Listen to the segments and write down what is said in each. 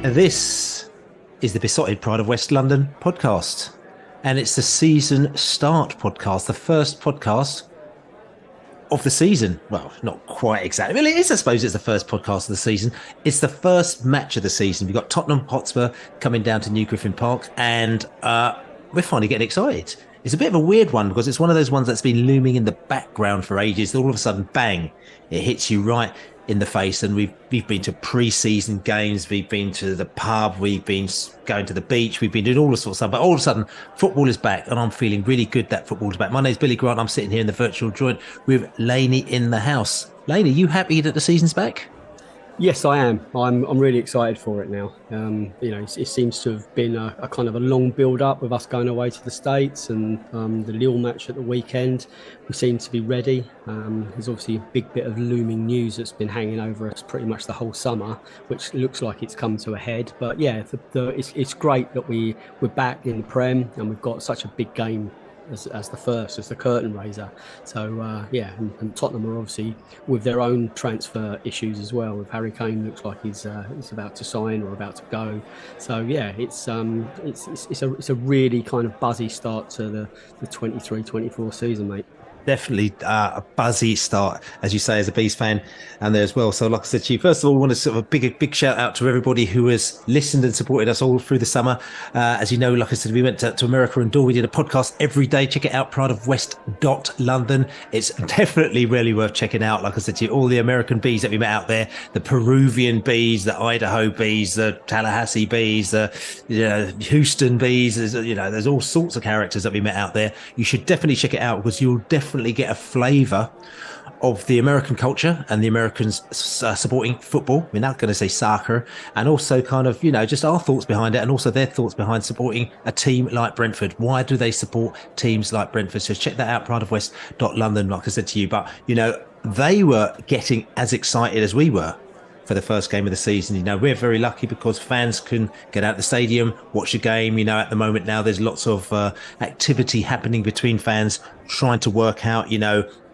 This is the Besotted Pride of West London podcast, and it's the season start podcast, the first podcast of the season. Well, not quite exactly. Well, it is, I suppose it's the first podcast of the season. It's the first match of the season. We've got Tottenham Hotspur coming down to New Griffin Park, and we're finally getting excited. It's a bit of a weird one because it's one of those ones that's been looming in the background for ages. All of a sudden, bang, it hits you right in the face. And we've been to pre-season games, we've been to the pub, we've been going to the beach, we've been doing all the sorts of stuff. But all of a sudden, football is back, and I'm feeling really good that football's back. My name's Billy Grant. I'm sitting here in the virtual joint with Laney in the house. Laney, you happy that the season's back? Yes, I am. I'm really excited for it now. It seems to have been a kind of a long build-up with us going away to the States and the Lille match at the weekend. We seem to be ready. There's obviously a big bit of looming news that's been hanging over us pretty much the whole summer, which looks like it's come to a head. But yeah, it's great that we're back in the Prem and we've got such a big game as the curtain raiser. So and Tottenham are obviously with their own transfer issues as well. With Harry Kane, looks like he's about to sign or about to go. So yeah, it's a really kind of buzzy start to the 23-24 season, mate. Definitely a buzzy start, as you say, as a Bees fan, and there as well. So, like I said to you, first of all, I want to sort of a big shout out to everybody who has listened and supported us all through the summer. As you know, like I said, we went to America and we did a podcast every day. Check it out, prideofwest.london. It's definitely really worth checking out. Like I said to you, all the American bees that we met out there, the Peruvian bees, the Idaho bees, the Tallahassee bees, the Houston bees. There's all sorts of characters that we met out there. You should definitely check it out because you'll definitely get a flavour of the American culture and the Americans supporting football. We're not going to say soccer, and also kind of, just our thoughts behind it and also their thoughts behind supporting a team like Brentford. Why do they support teams like Brentford? So check that out, prideofwest.london, like I said to you. But, they were getting as excited as we were for the first game of the season. We're very lucky because fans can get out the stadium, watch a game. At the moment now, there's lots of activity happening between fans trying to work out,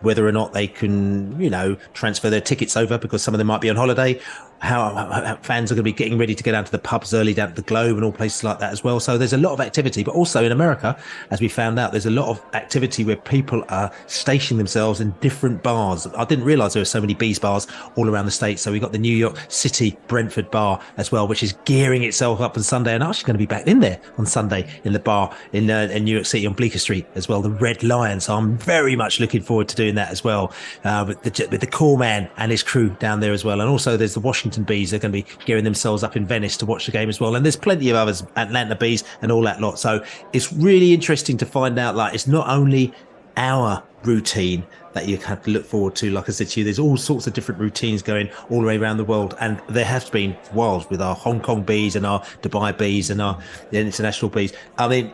whether or not they can, transfer their tickets over because some of them might be on holiday. How fans are going to be getting ready to get down to the pubs early, down to the Globe and all places like that as well. So there's a lot of activity, but also in America, as we found out, there's a lot of activity where people are stationing themselves in different bars. I didn't realise there were so many Bees bars all around the States. So we got the New York City Brentford bar as well, which is gearing itself up on Sunday. And I'm actually going to be back in there on Sunday in the bar in New York City on Bleecker Street as well, the Red Lion. So I'm very much looking forward to doing that as well, with the core man and his crew down there as well. And also there's the Washington Bees. They're going to be gearing themselves up in Venice to watch the game as well. And there's plenty of others, Atlanta Bees and all that lot. So it's really interesting to find out, like, it's not only our routine that you have to look forward to. Like I said to you, there's all sorts of different routines going all the way around the world, and there have been wild with our Hong Kong Bees and our Dubai Bees and our international Bees. I mean,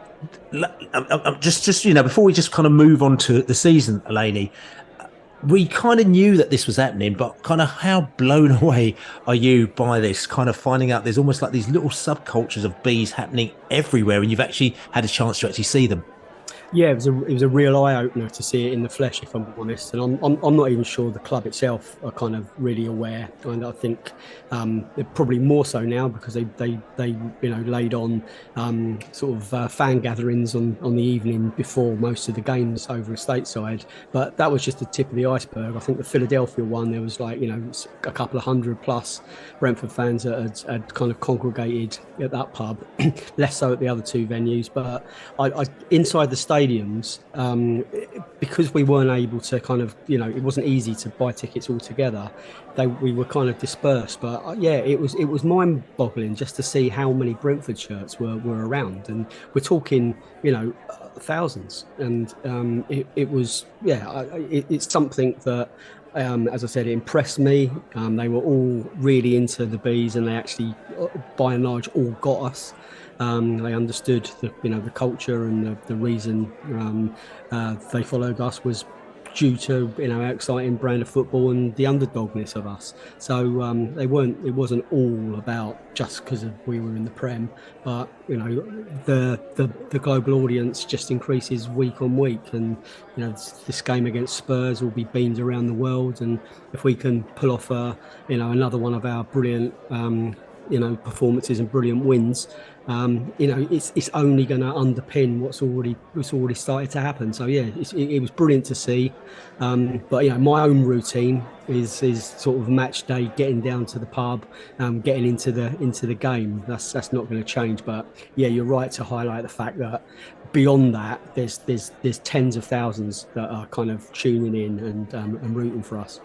just before we just kind of move on to the season, Laney, we kind of knew that this was happening, but kind of how blown away are you by this, kind of finding out there's almost like these little subcultures of bees happening everywhere, and you've actually had a chance to actually see them? Yeah, it was a real eye opener to see it in the flesh, if I'm honest. And I'm not even sure the club itself are kind of really aware. And I think they're probably more so now because they laid on fan gatherings on the evening before most of the games over stateside. But that was just the tip of the iceberg. I think the Philadelphia one, there was a couple of hundred plus Brentford fans that had kind of congregated at that pub. Less so at the other two venues, but I inside the stadiums, because we weren't able to kind of, it wasn't easy to buy tickets all together. We were kind of dispersed, but it was mind-boggling just to see how many Brentford shirts were around, and we're talking, thousands, and it's something that. As I said, it impressed me. They were all really into the Bees, and they actually, by and large, all got us. They understood the culture, and the reason they followed us was due to our exciting brand of football and the underdogness of us. So it wasn't all about just because we were in the Prem, but the global audience just increases week on week, and this game against Spurs will be beamed around the world, and if we can pull off another one of our brilliant performances and brilliant wins, it's only going to underpin what's already started to happen. So yeah, it was brilliant to see. But my own routine is sort of match day, getting down to the pub, getting into the game. That's not going to change. But yeah, you're right to highlight the fact that beyond that, there's tens of thousands that are kind of tuning in and rooting for us.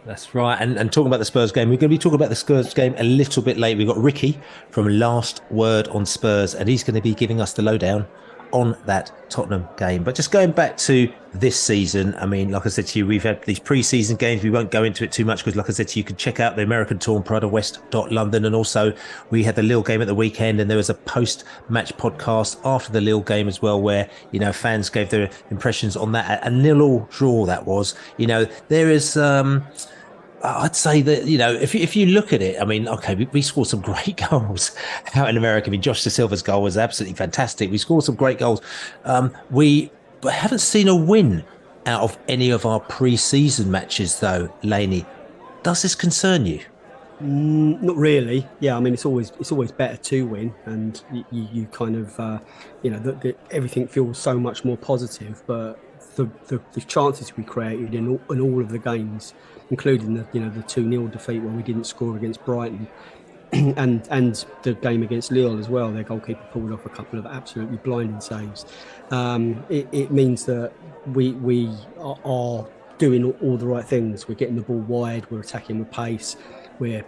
That's right. And talking about the Spurs game, we're going to be talking about the Spurs game a little bit later. We've got Ricky from Last Word on Spurs, and he's going to be giving us the lowdown on that Tottenham game. But just going back to this season, I mean, like I said to you, we've had these pre-season games. We won't go into it too much because, like I said to you, you can check out the American tour on PrideOfWest.London. And also, we had the Lille game at the weekend, and there was a post-match podcast after the Lille game as well, where, fans gave their impressions on that. A 0-0 draw that was. There is... I'd say that, if you look at it, I mean, okay, we scored some great goals out in America. I mean, Josh De Silva's goal was absolutely fantastic. We scored some great goals. We haven't seen a win out of any of our pre-season matches, though, Laney. Does this concern you? Not really. Yeah, I mean, it's always better to win, and you kind of, everything feels so much more positive. But the chances we created in all of the games, including the 2-0 defeat where we didn't score against Brighton, and the game against Lille as well, their goalkeeper pulled off a couple of absolutely blinding saves. It means that we are doing all the right things. We're getting the ball wide, we're attacking with pace, we're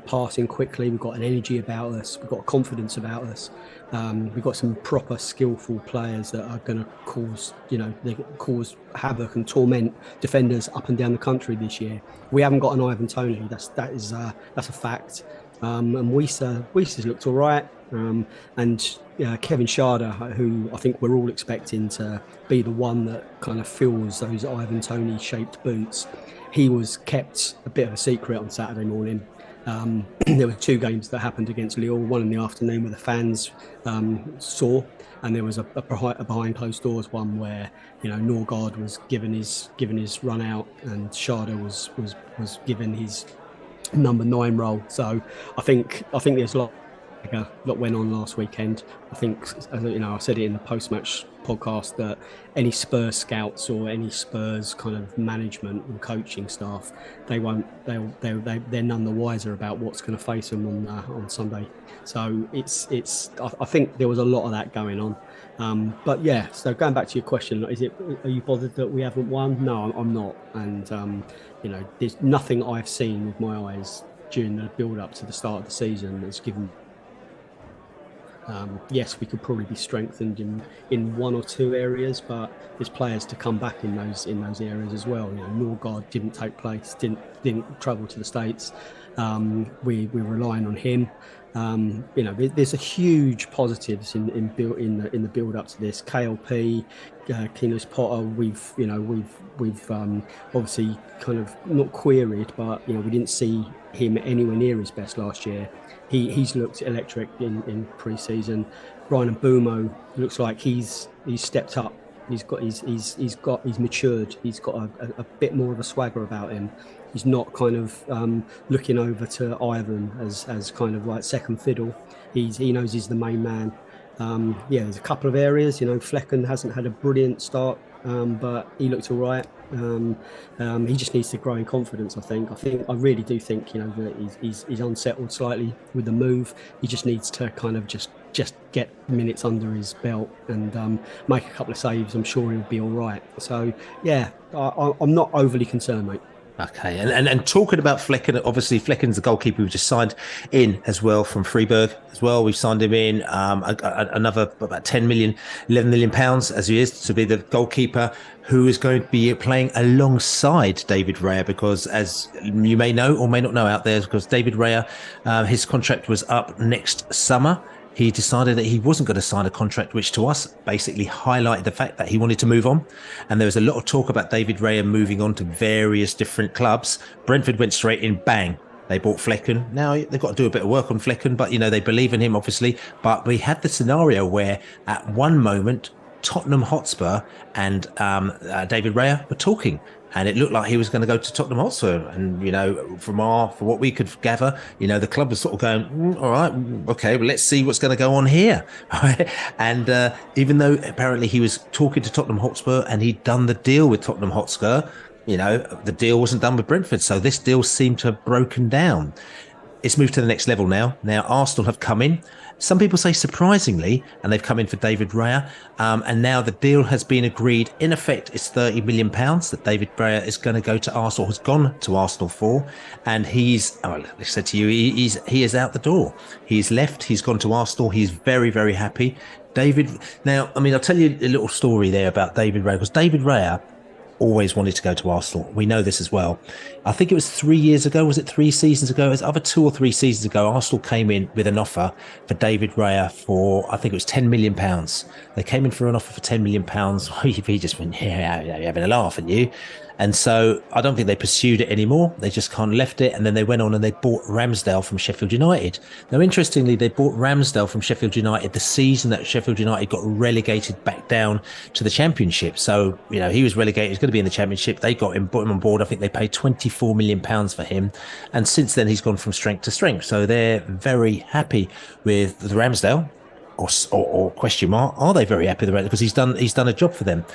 passing quickly, we've got an energy about us, we've got confidence about us. We've got some proper skillful players that are going to cause havoc and torment defenders up and down the country this year. We haven't got an Ivan Toney. That's a fact. And Weiss looked all right. And Kevin Schade, who I think we're all expecting to be the one that kind of fills those Ivan Toney shaped boots, he was kept a bit of a secret on Saturday morning. There were two games that happened against Lille, one in the afternoon where the fans saw, and there was a behind closed doors one where Norgard was given his run out and Schade was given his number 9 role. So I think there's a lot went on last weekend. I think, I said it in the post-match podcast that any Spurs scouts or any Spurs kind of management and coaching staff, they're none the wiser about what's going to face them on Sunday. So I think there was a lot of that going on. But yeah, so going back to your question, are you bothered that we haven't won? No, I'm not. And there's nothing I've seen with my eyes during the build up to the start of the season that's given. Yes, we could probably be strengthened in one or two areas, but there's players to come back in those areas as well. Norgard didn't take place, didn't travel to the States. We're relying on him. There's a huge positives in the build up to this. KLP, Keenos Potter, we've obviously kind of not queried, but we didn't see him anywhere near his best last year. He's looked electric in pre-season. Brian Mbeumo looks like he's stepped up. He's matured. He's got a bit more of a swagger about him. He's not kind of looking over to Ivan as kind of like second fiddle. He knows he's the main man. There's a couple of areas. Flecken hasn't had a brilliant start, but he looked all right. He just needs to grow in confidence. I really do think that he's unsettled slightly with the move. He just needs to kind of just get minutes under his belt and make a couple of saves. I'm sure he'll be all right. So yeah, I'm not overly concerned, mate. Okay, and talking about Flecken, obviously Flecken's the goalkeeper we've just signed in as well from Freiburg as well. We've signed him in another about 10 million, 11 million pounds as he is to be the goalkeeper who is going to be playing alongside David Raya, because as you may know or may not know out there, because David Raya, his contract was up next summer. He decided that he wasn't going to sign a contract, which to us basically highlighted the fact that he wanted to move on. And there was a lot of talk about David Raya moving on to various different clubs. Brentford went straight in, bang. They bought Flecken. Now they've got to do a bit of work on Flecken, but they believe in him, obviously. But we had the scenario where at one moment, Tottenham Hotspur and David Raya were talking. and it looked like he was going to go to Tottenham Hotspur. And from what we could gather, the club was sort of going, all right, okay, well, let's see what's going to go on here. And even though apparently he was talking to Tottenham Hotspur and he'd done the deal with Tottenham Hotspur, the deal wasn't done with Brentford, so this deal seemed to have broken down. It's moved to the next level now. Now Arsenal have come in. Some people say surprisingly, and they've come in for David Raya. And now the deal has been agreed. In effect, it's £30 million that David Raya is going to go to Arsenal, has gone to Arsenal for. And he's, like I said to you, he is out the door. He's left. He's gone to Arsenal. He's very, very happy. Now, I'll tell you a little story there about David Raya, because David Raya always wanted to go to Arsenal. We know this as well. I think it was 3 years ago. Was it 3 seasons ago? It was either 2 or 3 seasons ago. Arsenal came in with an offer for David Raya for, I think it was £10 million. They came in for an offer for £10 million. He just went, yeah, you're having a laugh, aren't you? And so I don't think they pursued it anymore. They just kind of left it. And then they went on and they bought Ramsdale from Sheffield United. Now, interestingly, they bought Ramsdale from Sheffield United the season that Sheffield United got relegated back down to the Championship. So, he was relegated. He's going to be in the Championship. They brought him on board. I think they paid £24 million for him. And since then, he's gone from strength to strength. So they're very happy with the Ramsdale. Or question mark, are they very happy with the Ramsdale? Because he's done a job for them.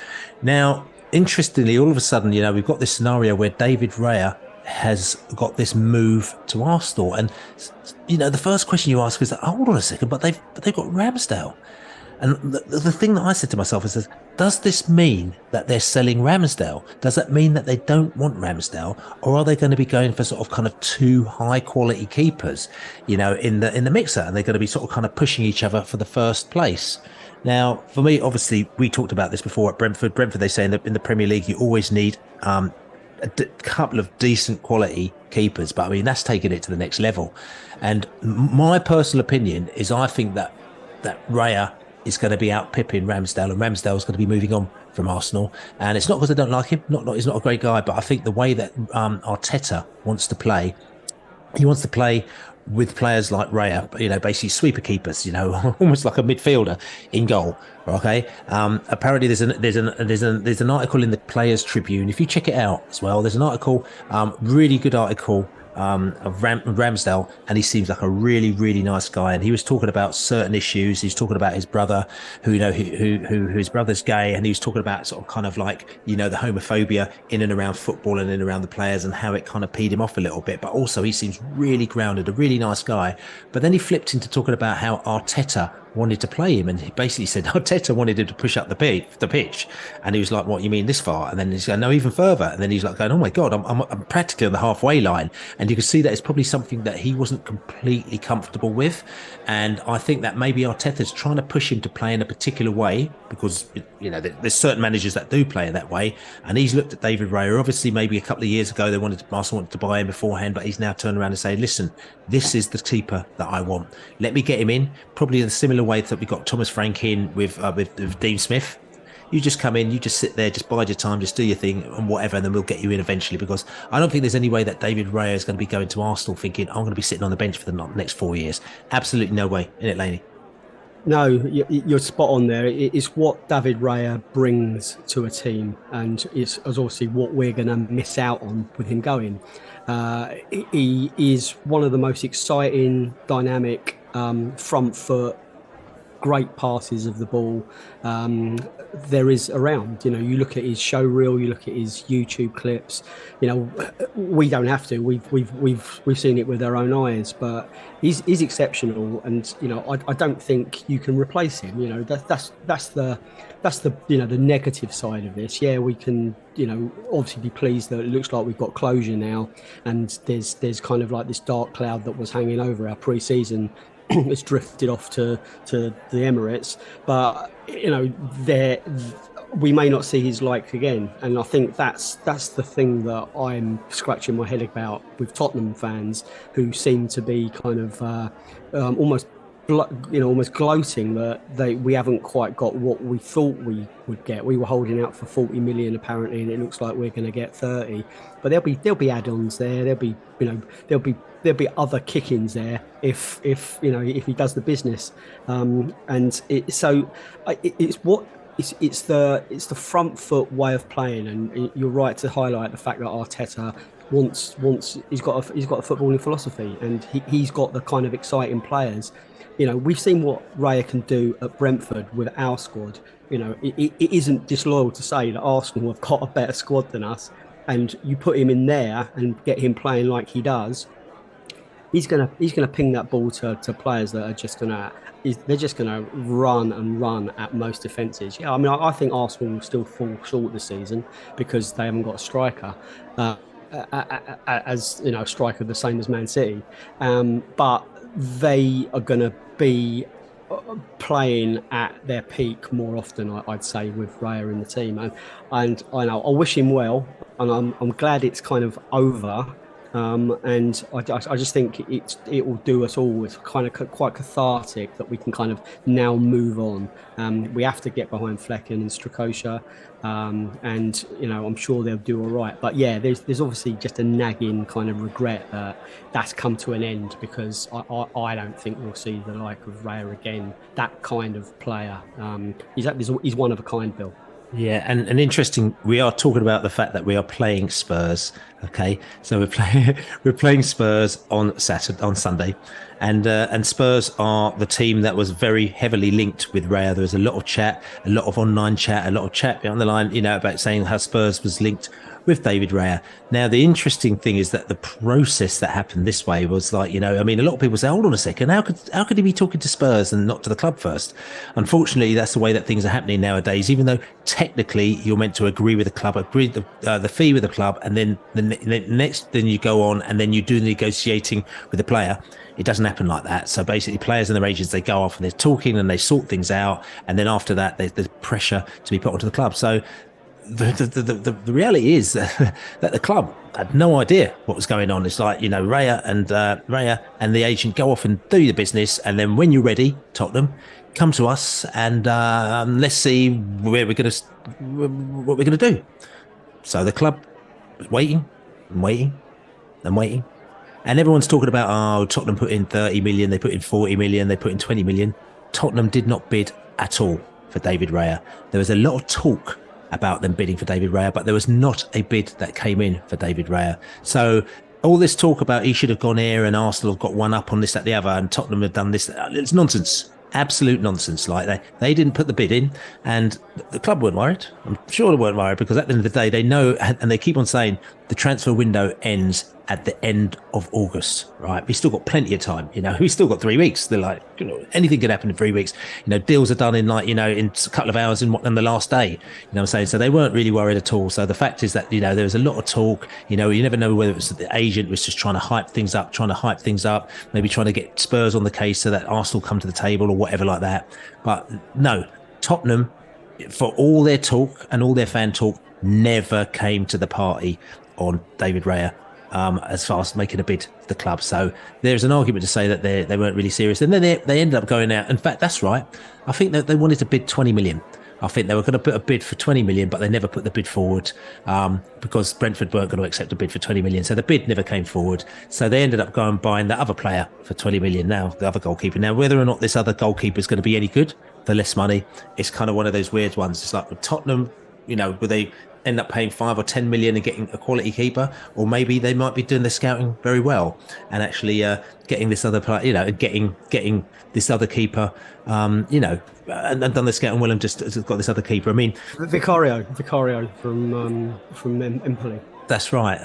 Now, interestingly, all of a sudden, we've got this scenario where David Raya has got this move to Arsenal, and the first question you ask is, hold on a second, but they've got Ramsdale. And the thing that I said to myself is, does this mean that they're selling Ramsdale? Does that mean that they don't want Ramsdale, or are they going to be going for sort of kind of two high quality keepers, in the mixer, and they're going to be sort of kind of pushing each other for the first place? Now, for me, obviously, we talked about this before at Brentford. Brentford, they say in the Premier League, you always need a couple of decent quality keepers. But that's taking it to the next level. And my personal opinion is I think that Raya is going to be out pipping Ramsdale, and Ramsdale is going to be moving on from Arsenal. And it's not because I don't like him. He's not a great guy, but I think the way that Arteta wants to play, he wants to play with players like Raya, basically sweeper keepers, almost like a midfielder in goal. Okay. Apparently there's an article in the Players Tribune. If you check it out as well, there's an article, really good article, of Ramsdale, and he seems like a really, really nice guy. And he was talking about certain issues. He's talking about his brother, who his brother's gay, and he was talking about sort of kind of like the homophobia in and around football and in and around the players, and how it kind of peed him off a little bit. But also, he seems really grounded, a really nice guy. But then he flipped into talking about how Arteta wanted to play him, and he basically said Arteta wanted him to push up the pitch, and he was like, "What, you mean this far?" And then he's going, "No, even further." And then he's like going, "Oh my god, I'm practically on the halfway line." And you can see that it's probably something that he wasn't completely comfortable with, and I think that maybe Arteta's trying to push him to play in a particular way, because there's certain managers that do play in that way, and he's looked at David Raya. Obviously, maybe a couple of years ago Arsenal wanted to buy him beforehand, but he's now turned around and saying, "Listen, this is the keeper that I want. Let me get him in." Probably in a similar way that we got Thomas Frank in with Dean Smith. You just come in, you just sit there, just bide your time, just do your thing and whatever, and then we'll get you in eventually. Because I don't think there's any way that David Raya is going to be going to Arsenal thinking, I'm going to be sitting on the bench for the next 4 years. Absolutely no way, isn't it, Laney? No, you're spot on there. It's what David Raya brings to a team, and it's obviously what we're going to miss out on with him going. He is one of the most exciting, dynamic, front foot, great passes of the ball there is around. You look at his show reel, you look at his YouTube clips. We don't have to. We've seen it with our own eyes. But he's exceptional, and I don't think you can replace him. That's the the negative side of this. Yeah, we can obviously be pleased that it looks like we've got closure now, and there's kind of like this dark cloud that was hanging over our pre-season. It's drifted off to the Emirates, but we may not see his like again, and I think that's the thing that I'm scratching my head about with Tottenham fans, who seem to be kind of almost gloating that we haven't quite got what we thought we would get. We were holding out for 40 million apparently, and it looks like we're going to get 30. But there'll be add-ons there. There'll be other kick-ins there if he does the business. It's what it's the front foot way of playing, and you're right to highlight the fact that Arteta wants he's got a footballing philosophy, and he's got the kind of exciting players. We've seen what Raya can do at Brentford with our squad. It isn't disloyal to say that Arsenal have got a better squad than us, and you put him in there and get him playing like he does. He's gonna ping that ball to players that are just gonna they're just gonna run and run at most defences. Yeah, I mean I think Arsenal will still fall short this season because they haven't got a striker. As a striker the same as Man City, but they are going to be playing at their peak more often, I'd say, with Raya in the team, and I know I wish him well, and I'm glad it's kind of over. And I just think it will do us all. It's kind of quite cathartic that we can kind of now move on. We have to get behind Flecken and Strakosha, and I'm sure they'll do all right. But yeah, there's obviously just a nagging kind of regret that that's come to an end, because I don't think we'll see the like of Raya again. That kind of player. He's one of a kind, Bill. Yeah, and interesting. We are talking about the fact that we are playing Spurs. Okay, so we're playing we're playing Spurs on Sunday, and Spurs are the team that was very heavily linked with Raya. There was a lot of chat, a lot of online chat, a lot of chat behind the line, about saying how Spurs was linked with David Raya. Now, the interesting thing is that the process that happened this way was like, I mean, a lot of people say, hold on a second, how could he be talking to Spurs and not to the club first? Unfortunately, that's the way that things are happening nowadays, even though technically you're meant to agree with the club, agree the fee with the club, and then then you go on and then you do the negotiating with the player. It doesn't happen like that. So basically, players and their agents, they go off and they're talking and they sort things out, and then after that, there's pressure to be put onto the club. So the reality is that the club had no idea what was going on. It's like, Raya and the agent go off and do the business, and then when you're ready, Tottenham, come to us and let's see what we're gonna do. So the club was waiting and waiting and waiting, and everyone's talking about, Tottenham put in 30 million, they put in 40 million, they put in 20 million. Tottenham did not bid at all for David Raya. There was a lot of talk about them bidding for David Raya, but there was not a bid that came in for David Raya. So all this talk about he should have gone here and Arsenal have got one up on this, that, the other, and Tottenham have done this, it's nonsense. Absolute nonsense. Like they didn't put the bid in, and the club weren't worried. I'm sure they weren't worried, because at the end of the day, they know, and they keep on saying the transfer window ends at the end of August, right? We still got plenty of time, we still got 3 weeks. They're like, anything could happen in 3 weeks. Deals are done in in a couple of hours in the last day, what I'm saying? So they weren't really worried at all. So the fact is that, there was a lot of talk, you never know whether it was the agent was just trying to hype things up, maybe trying to get Spurs on the case so that Arsenal come to the table or whatever like that. But no, Tottenham, for all their talk and all their fan talk, never came to the party on David Raya. As far as making a bid for the club. So there's an argument to say that they weren't really serious. And then they ended up going out. In fact, that's right. I think that they wanted to bid 20 million. I think they were going to put a bid for 20 million, but they never put the bid forward because Brentford weren't going to accept a bid for 20 million. So the bid never came forward. So they ended up going buying the other player for 20 million now, the other goalkeeper. Now, whether or not this other goalkeeper is going to be any good for less money, it's kind of one of those weird ones. It's like with Tottenham, where they end up paying 5 or 10 million and getting a quality keeper, or maybe they might be doing the scouting very well and actually getting this other player, and getting this other keeper, and done the scouting well and just got this other keeper. I mean, Vicario from Empoli. That's right.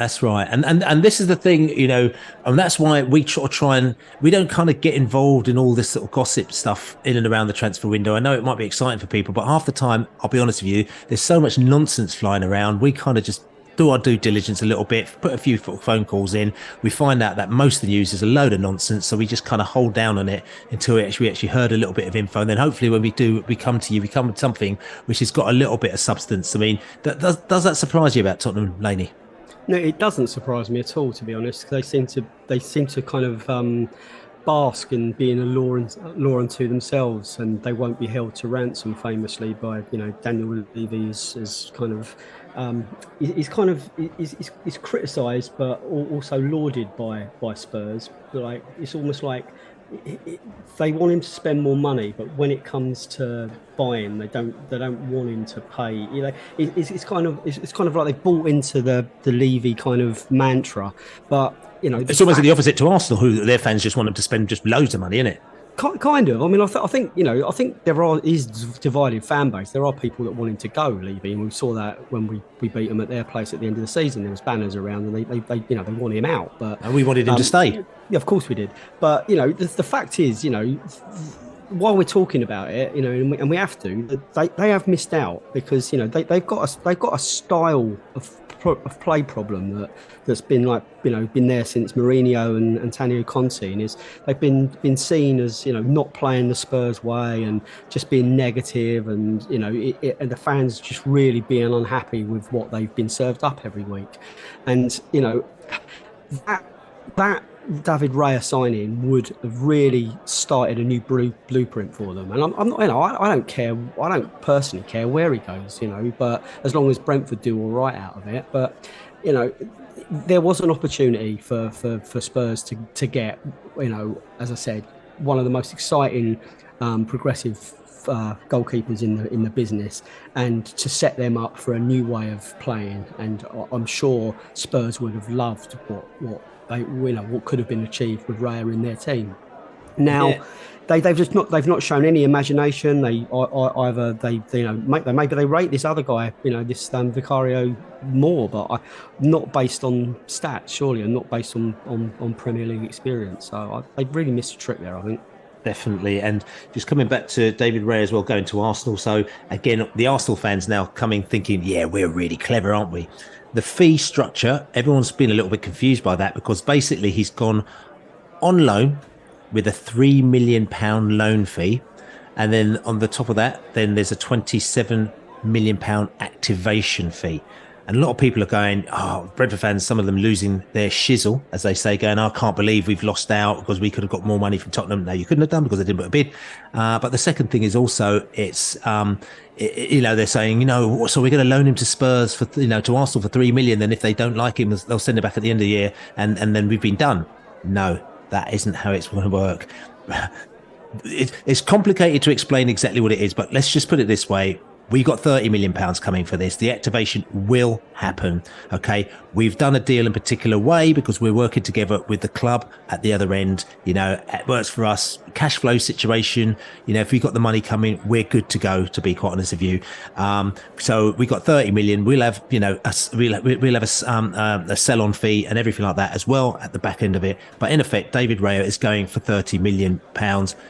And this is the thing, and that's why we try and we don't kind of get involved in all this sort of gossip stuff in and around the transfer window. I know it might be exciting for people, but half the time, I'll be honest with you, there's so much nonsense flying around. We kind of just do our due diligence a little bit, put a few phone calls in. We find out that most of the news is a load of nonsense, so we just kind of hold down on it until we actually heard a little bit of info. And then hopefully when we come with something which has got a little bit of substance. I mean, does that surprise you about Tottenham, Laney? No, it doesn't surprise me at all, to be honest. They seem to kind of bask in being a law unto themselves, and they won't be held to ransom. Famously by Daniel Levy is kind of is criticised, but also lauded by Spurs. Like it's almost like they want him to spend more money, but when it comes to buying, they don't want him to pay. It's kind of like they bought into the Levy kind of mantra, but the It's almost fact the opposite to Arsenal, who their fans just want them to spend just loads of money, isn't it? Kind of. I mean, I think I think is divided fan base. There are people that want him to go, Levy, and we saw that when we beat them at their place at the end of the season. There was banners around, and they want him out. But And we wanted him to stay. yeah, of course we did. But the fact is, while we're talking about it, and we have to, they have missed out because they've got a style of play problem that's been been there since Mourinho and Antonio Conte, and they've been seen as not playing the Spurs way and just being negative, and and the fans just really being unhappy with what they've been served up every week, and that David Raya signing would have really started a new blueprint for them. And I'm not, I don't care. I don't personally care where he goes, but as long as Brentford do all right out of it. But, there was an opportunity for Spurs to get, as I said, one of the most exciting, progressive goalkeepers in the business, and to set them up for a new way of playing. And I'm sure Spurs would have loved what could have been achieved with Raya in their team. Now, yeah. They've not shown any imagination. Maybe they rate this other guy, this Vicario more, but not based on stats, surely, and not based on Premier League experience. So they really missed a trick there, I think. Definitely. And just coming back to David Raya as well, going to Arsenal. So again, the Arsenal fans now coming thinking, yeah, we're really clever, aren't we? The fee structure, everyone's been a little bit confused by that, because basically he's gone on loan with a £3 million loan fee. And then on the top of that, then there's a £27 million activation fee. And a lot of people are going, Brentford fans, some of them losing their shizzle, as they say, going, I can't believe we've lost out because we could have got more money from Tottenham. No, you couldn't have done because they didn't put a bid. But the second thing is also, it's, they're saying, so we're going to loan him to Spurs for, to Arsenal for 3 million. Then if they don't like him, they'll send him back at the end of the year and then we've been done. No, that isn't how it's going to work. It's complicated to explain exactly what it is, but let's just put it this way. We've got £30 million coming for this. The activation will happen. Okay. We've done a deal in a particular way because we're working together with the club at the other end. It works for us. Cash flow situation. If we've got the money coming, we're good to go, to be quite honest with you. So we got 30 million. We'll have, we'll have a sell on fee and everything like that as well at the back end of it. But in effect, David Raya is going for £30 million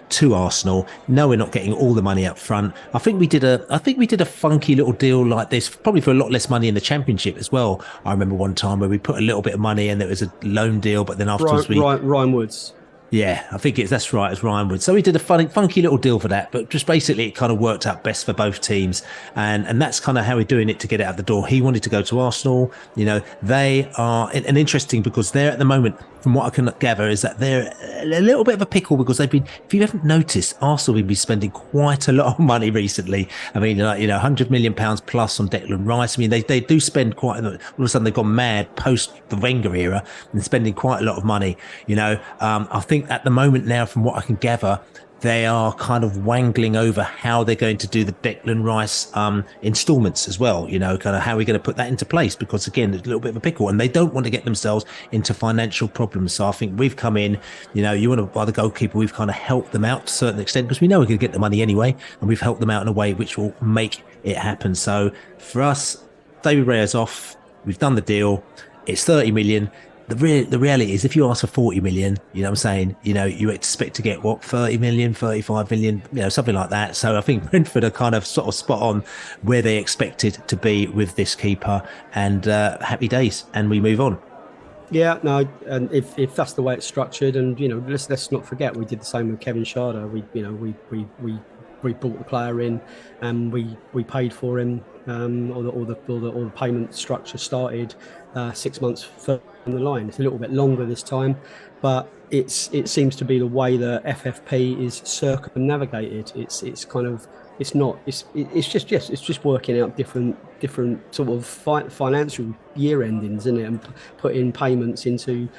to Arsenal. No, we're not getting all the money up front. I think we did a funky little deal like this, probably for a lot less money in the Championship as well. I remember one time where we put a little bit of money and there was a loan deal, but then afterwards Ryan Woods. Yeah, I think that's right, it's Ryan Wood. So we did a funky little deal for that, but just basically it kind of worked out best for both teams. And that's kind of how we're doing it to get it out the door. He wanted to go to Arsenal. They are and interesting because they're at the moment, from what I can gather, is that they're a little bit of a pickle because they've been, if you haven't noticed, Arsenal have been spending quite a lot of money recently. I mean, £100 million plus on Declan Rice. I mean, they do spend quite, all of a sudden they've gone mad post the Wenger era and spending quite a lot of money. I think at the moment now, from what I can gather, they are kind of wangling over how they're going to do the Declan Rice installments as well, kind of how we're going to put that into place, because again, there's a little bit of a pickle and they don't want to get themselves into financial problems. So I think we've come in, you want to buy the goalkeeper, we've kind of helped them out to a certain extent because we know we're going to get the money anyway, and we've helped them out in a way which will make it happen. So for us, David Raya's off, we've done the deal, it's 30 million. The reality is, if you ask for 40 million, what I'm saying, you expect to get 30 million, 35 million, something like that. So I think Brentford are kind of sort of spot on where they expected to be with this keeper, and happy days, and we move on. Yeah, no, and if that's the way it's structured, and let's not forget we did the same with Kevin Schade. We brought the player in, and we paid for him or the payment structure started 6 months further down the line. It's a little bit longer this time, but it seems to be the way that FFP is circumnavigated. It's kind of it's just working out different sort of financial year endings, isn't it, and putting payments into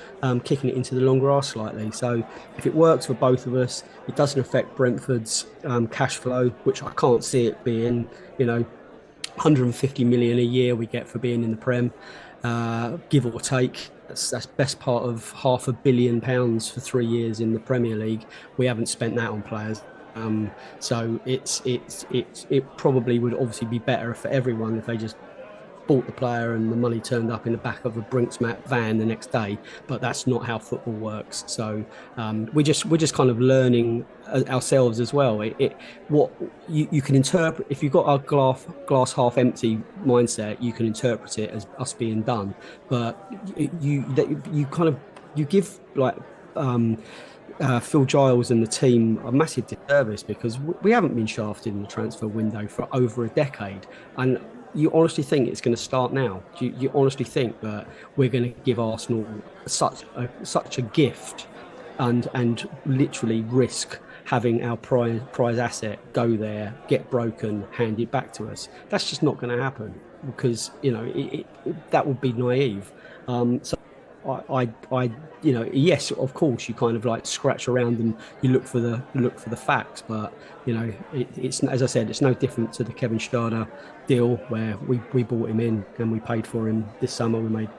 kicking it into the long grass slightly. So if it works for both of us, it doesn't affect Brentford's cash flow, which I can't see it being, 150 million a year we get for being in the Prem, give or take. That's best part of £500 million for 3 years in the Premier League. We haven't spent that on players. So it probably would obviously be better for everyone if they just bought the player and the money turned up in the back of a Brinks-Mac van the next day, but that's not how football works. So we're just kind of learning ourselves as well. What you can interpret, if you've got a glass half empty mindset, you can interpret it as us being done, but you give like Phil Giles and the team a massive disservice, because we haven't been shafted in the transfer window for over a decade, and you honestly think it's going to start now? Do you honestly think that we're going to give Arsenal such a gift and literally risk having our prize asset go there, get broken, handed back to us? That's just not going to happen, because that would be naive. So I yes, of course, you kind of like scratch around and you look for the facts, but it's, as I said, it's no different to the Kevin Schade deal, where we bought him in and we paid for him this summer. It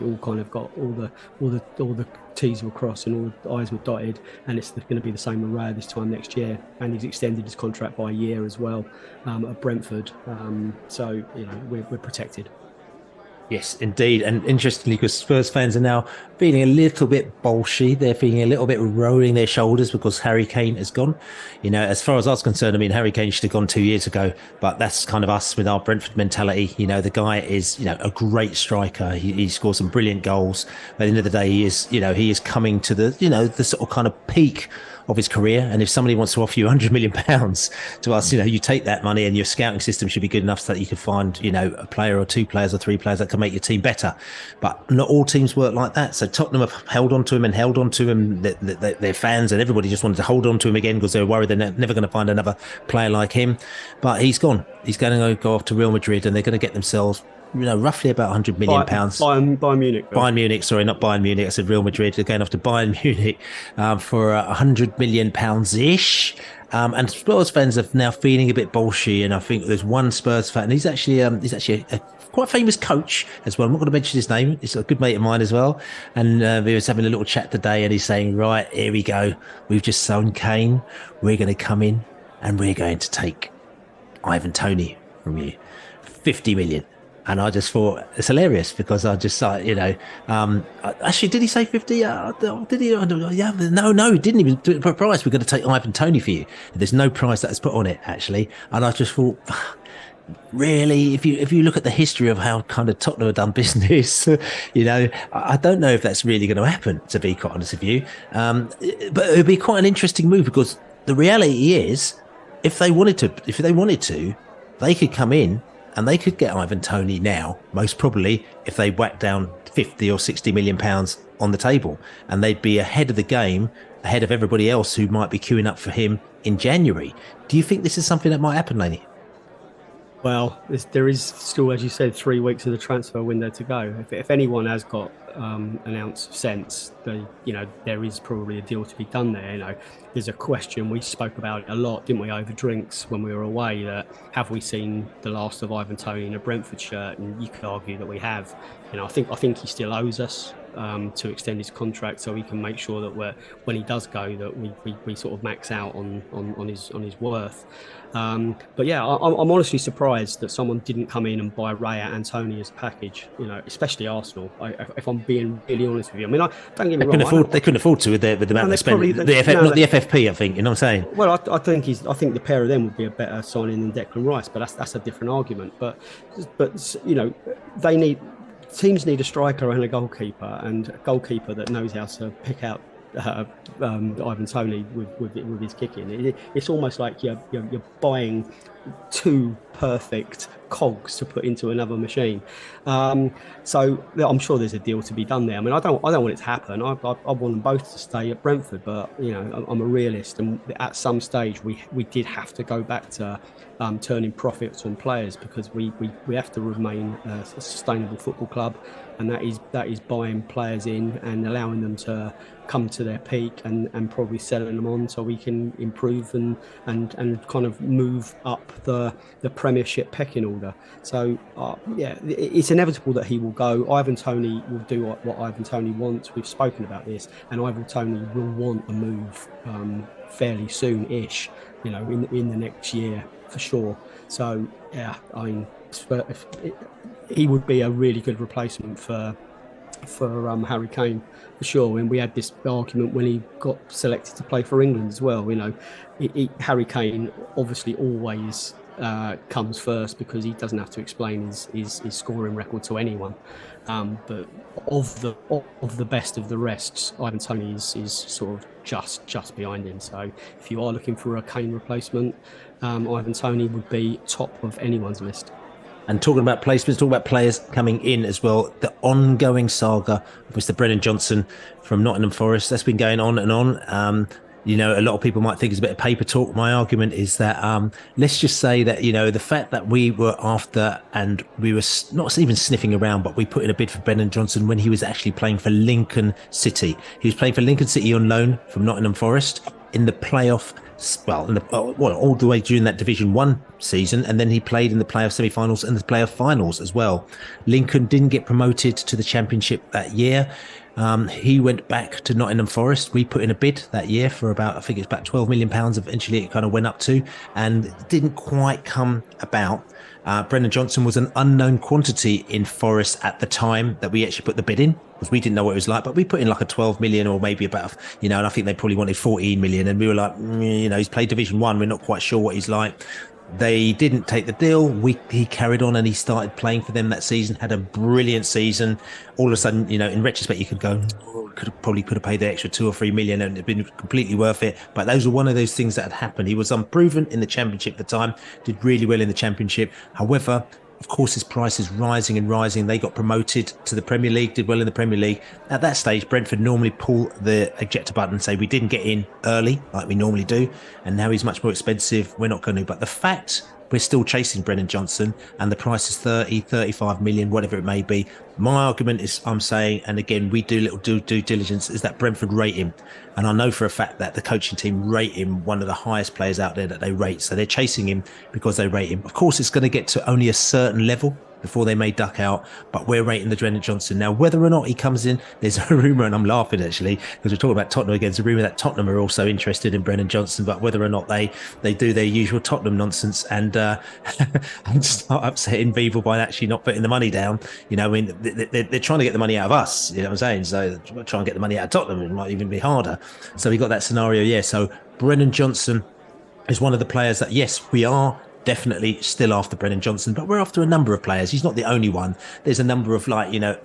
all kind of got all the T's were crossed and all the I's were dotted, and it's going to be the same with Raya this time next year, and he's extended his contract by a year as well at Brentford. So we're protected. Yes, indeed. And interestingly, because Spurs fans are now feeling a little bit bolshy, they're feeling a little bit rolling their shoulders because Harry Kane has gone. As far as I was concerned, I mean, Harry Kane should have gone 2 years ago, but that's kind of us with our Brentford mentality. The guy is, a great striker. He scores some brilliant goals. But at the end of the day, he is coming to the, the sort of kind of peak of his career. And if somebody wants to offer you £100 million to us, you take that money, and your scouting system should be good enough so that you can find, a player or two players or three players that can make your team better. But not all teams work like that. So Tottenham have held on to him. Their fans and everybody just wanted to hold on to him again because they were worried they're never going to find another player like him. But he's gone. He's going to go off to Real Madrid, and they're going to get themselves roughly about £100 million. Bayern Munich. Bayern Munich, sorry, not Bayern Munich. I said Real Madrid. They're going off to Bayern Munich for £100 million ish. And Spurs fans are now feeling a bit bolshy. And I think there's one Spurs fan. He's actually a quite famous coach as well. I'm not going to mention his name. He's a good mate of mine as well. And we was having a little chat today, and he's saying, right, here we go. We've just sold Kane. We're going to come in and we're going to take Ivan Toney from you. 50 million. And I just thought it's hilarious, because I just thought, actually, did he say 50? Did he? Yeah, no, he didn't even do a price. We're going to take Ivan Toney for you. There's no price that is put on it, actually. And I just thought, really, if you look at the history of how kind of Tottenham have done business, I don't know if that's really going to happen, to be quite honest with you. But it would be quite an interesting move, because the reality is, if they wanted to, they could come in and they could get Ivan Toney now, most probably, if they whack down 50 or 60 million pounds on the table, and they'd be ahead of the game, ahead of everybody else who might be queuing up for him in January. Do you think this is something that might happen, Laney? Well, there is still, as you said, 3 weeks of the transfer window to go. If anyone has got an ounce of sense, there is probably a deal to be done there. There's a question, we spoke about it a lot, didn't we, over drinks when we were away, that have we seen the last of Ivan Toney in a Brentford shirt? And you could argue that we have. I think he still owes us to extend his contract, so we can make sure that when he does go, that we sort of max out on his worth. But yeah, I'm honestly surprised that someone didn't come in and buy Raya and Toney as a package. Especially Arsenal. If I'm being really honest with you, I mean, don't get me wrong. They couldn't afford to with the amount they spent. The FFP, I think. You know what I'm saying? Well, I think the pair of them would be a better signing than Declan Rice, but that's a different argument. But teams need a striker and a goalkeeper that knows how to pick out Ivan Toney with his kicking. It's almost like you're buying two perfect cogs to put into another machine. So I'm sure there's a deal to be done there. I mean, I don't want it to happen. I want them both to stay at Brentford, but I'm a realist, and at some stage we did have to go back to turning profits on players, because we have to remain a sustainable football club, and that is buying players in and allowing them to come to their peak and probably selling them on so we can improve and kind of move up the Premiership pecking order. So it's inevitable that he will go. Ivan Toney will do what Ivan Toney wants. We've spoken about this, and Ivan Toney will want a move fairly soon-ish, in the next year for sure. So yeah, I mean, he would be a really good replacement for Harry Kane for sure. And we had this argument when he got selected to play for England as well. Harry Kane obviously always comes first, because he doesn't have to explain his scoring record to anyone. But of the best of the rest, Ivan Toney is sort of just behind him. So if you are looking for a Kane replacement, Ivan Toney would be top of anyone's list. And talking about placements, talking about players coming in as well, the ongoing saga of Mr. Brennan Johnson from Nottingham Forest, that's been going on and on. A lot of people might think it's a bit of paper talk. My argument is that let's just say that, the fact that we were after, and we were not even sniffing around, but we put in a bid for Brennan Johnson when he was actually playing for Lincoln City. He was playing for Lincoln City on loan from Nottingham Forest in the playoff, all the way during that Division 1 season, and then he played in the playoff semi-finals and the playoff finals as well. Lincoln didn't get promoted to the Championship that year. He went back to Nottingham Forest. We put in a bid that year for I think it's about £12 million. Eventually it kind of went up to, and didn't quite come about. Brennan Johnson was an unknown quantity in Forest at the time that we actually put the bid in, because we didn't know what it was like, but we put in like a 12 million or maybe about, and I think they probably wanted 14 million. And we were like, he's played Division 1. We're not quite sure what he's like. They didn't take the deal. He carried on and he started playing for them that season, had a brilliant season. All of a sudden, in retrospect, you could go, could have paid the extra 2 or 3 million and it'd been completely worth it. But those were one of those things that had happened. He was unproven in the Championship at the time, did really well in the Championship. However, of course, his price is rising and rising. They got promoted to the Premier League, did well in the Premier League. At that stage, Brentford normally pull the ejector button and say, we didn't get in early like we normally do, and now he's much more expensive. We're not going to. But the fact we're still chasing Brennan Johnson and the price is 30, 35 million, whatever it may be. My argument is, I'm saying, and again, we do little due diligence, is that Brentford rate him. And I know for a fact that the coaching team rate him one of the highest players out there that they rate. So they're chasing him because they rate him. Of course, it's going to get to only a certain level before they may duck out, but we're rating the Brennan Johnson. Now, whether or not he comes in, there's a rumour, and I'm laughing actually, because we're talking about Tottenham again, there's a rumour that Tottenham are also interested in Brennan Johnson, but whether or not they do their usual Tottenham nonsense and start upsetting people by actually not putting the money down. I mean, they're trying to get the money out of us, you know what I'm saying? So try and get the money out of Tottenham, it might even be harder. So we got that scenario, yeah. So Brennan Johnson is one of the players that, yes, we are definitely still after Brennan Johnson, but we're after a number of players. He's not the only one. There's a number of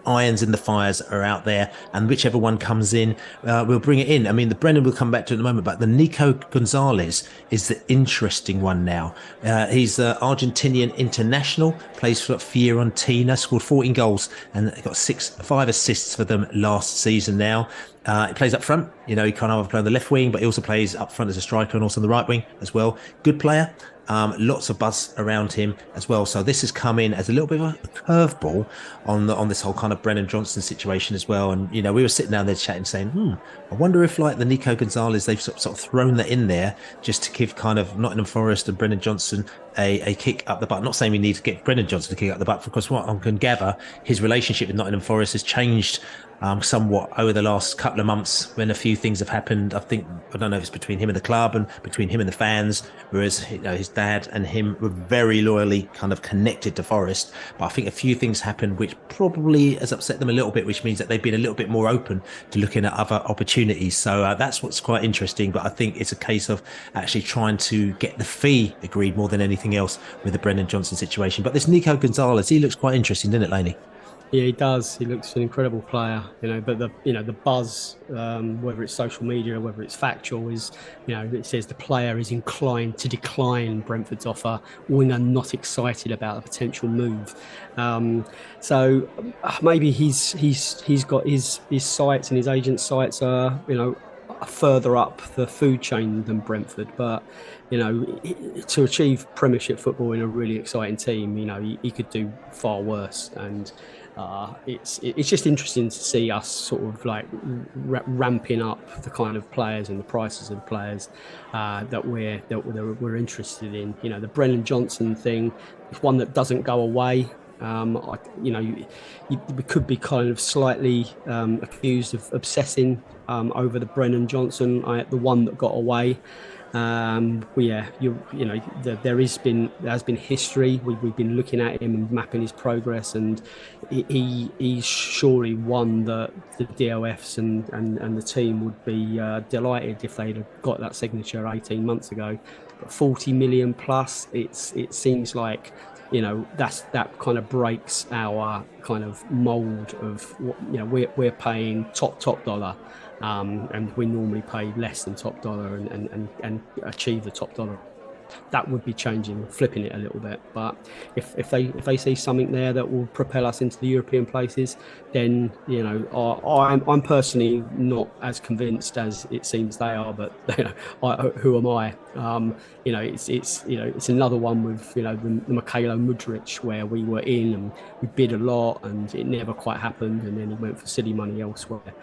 irons in the fires are out there, and whichever one comes in, we'll bring it in. I mean, the Brennan we'll come back to in a moment, but the Nico Gonzalez is the interesting one now. He's Argentinian international, plays for Fiorentina, scored 14 goals and got 5 assists for them last season now. He plays up front, he kind of play on the left wing, but he also plays up front as a striker and also on the right wing as well. Good player. Lots of buzz around him as well. So this has come in as a little bit of a curveball on this whole kind of Brennan Johnson situation as well. And, we were sitting down there chatting saying, I wonder if like the Nico Gonzalez, they've sort of thrown that in there just to give kind of Nottingham Forest and Brennan Johnson a kick up the butt. Not saying we need to get Brennan Johnson to kick up the butt, because what I can gather, his relationship with Nottingham Forest has changed somewhat over the last couple of months when a few things have happened. I don't know if it's between him and the club and between him and the fans, whereas his dad and him were very loyally kind of connected to Forest. But I think a few things happened which probably has upset them a little bit, which means that they've been a little bit more open to looking at other opportunities. So that's what's quite interesting. But I think it's a case of actually trying to get the fee agreed more than anything else with the Brennan Johnson situation. But this Nico Gonzalez, he looks quite interesting, didn't it, Laney? Yeah, he does. He looks an incredible player, But the buzz, whether it's social media or whether it's factual, is it says the player is inclined to decline Brentford's offer. Winger not excited about a potential move. So maybe he's got his sights, and his agent's sights are further up the food chain than Brentford, but to achieve Premiership football in a really exciting team, he could do far worse. And it's just interesting to see us sort of like ramping up the kind of players and the prices of the players that we're interested in. The Brennan Johnson thing is one that doesn't go away. We could be kind of slightly accused of obsessing over the Brennan Johnson, the one that got away. There has been history. We've been looking at him and mapping his progress, and he's surely one that the DOFs and the team would be delighted if they'd have got that signature 18 months ago. But 40 million plus, it seems like that kind of breaks our kind of mold of what we're paying top dollar. And we normally pay less than top dollar and achieve the top dollar. That would be changing, flipping it a little bit. But if they see something there that will propel us into the European places, then I'm personally not as convinced as it seems they are. But who am I? It's another one with the Mikhailo Mudryk, where we were in and we bid a lot and it never quite happened, and then he went for silly money elsewhere.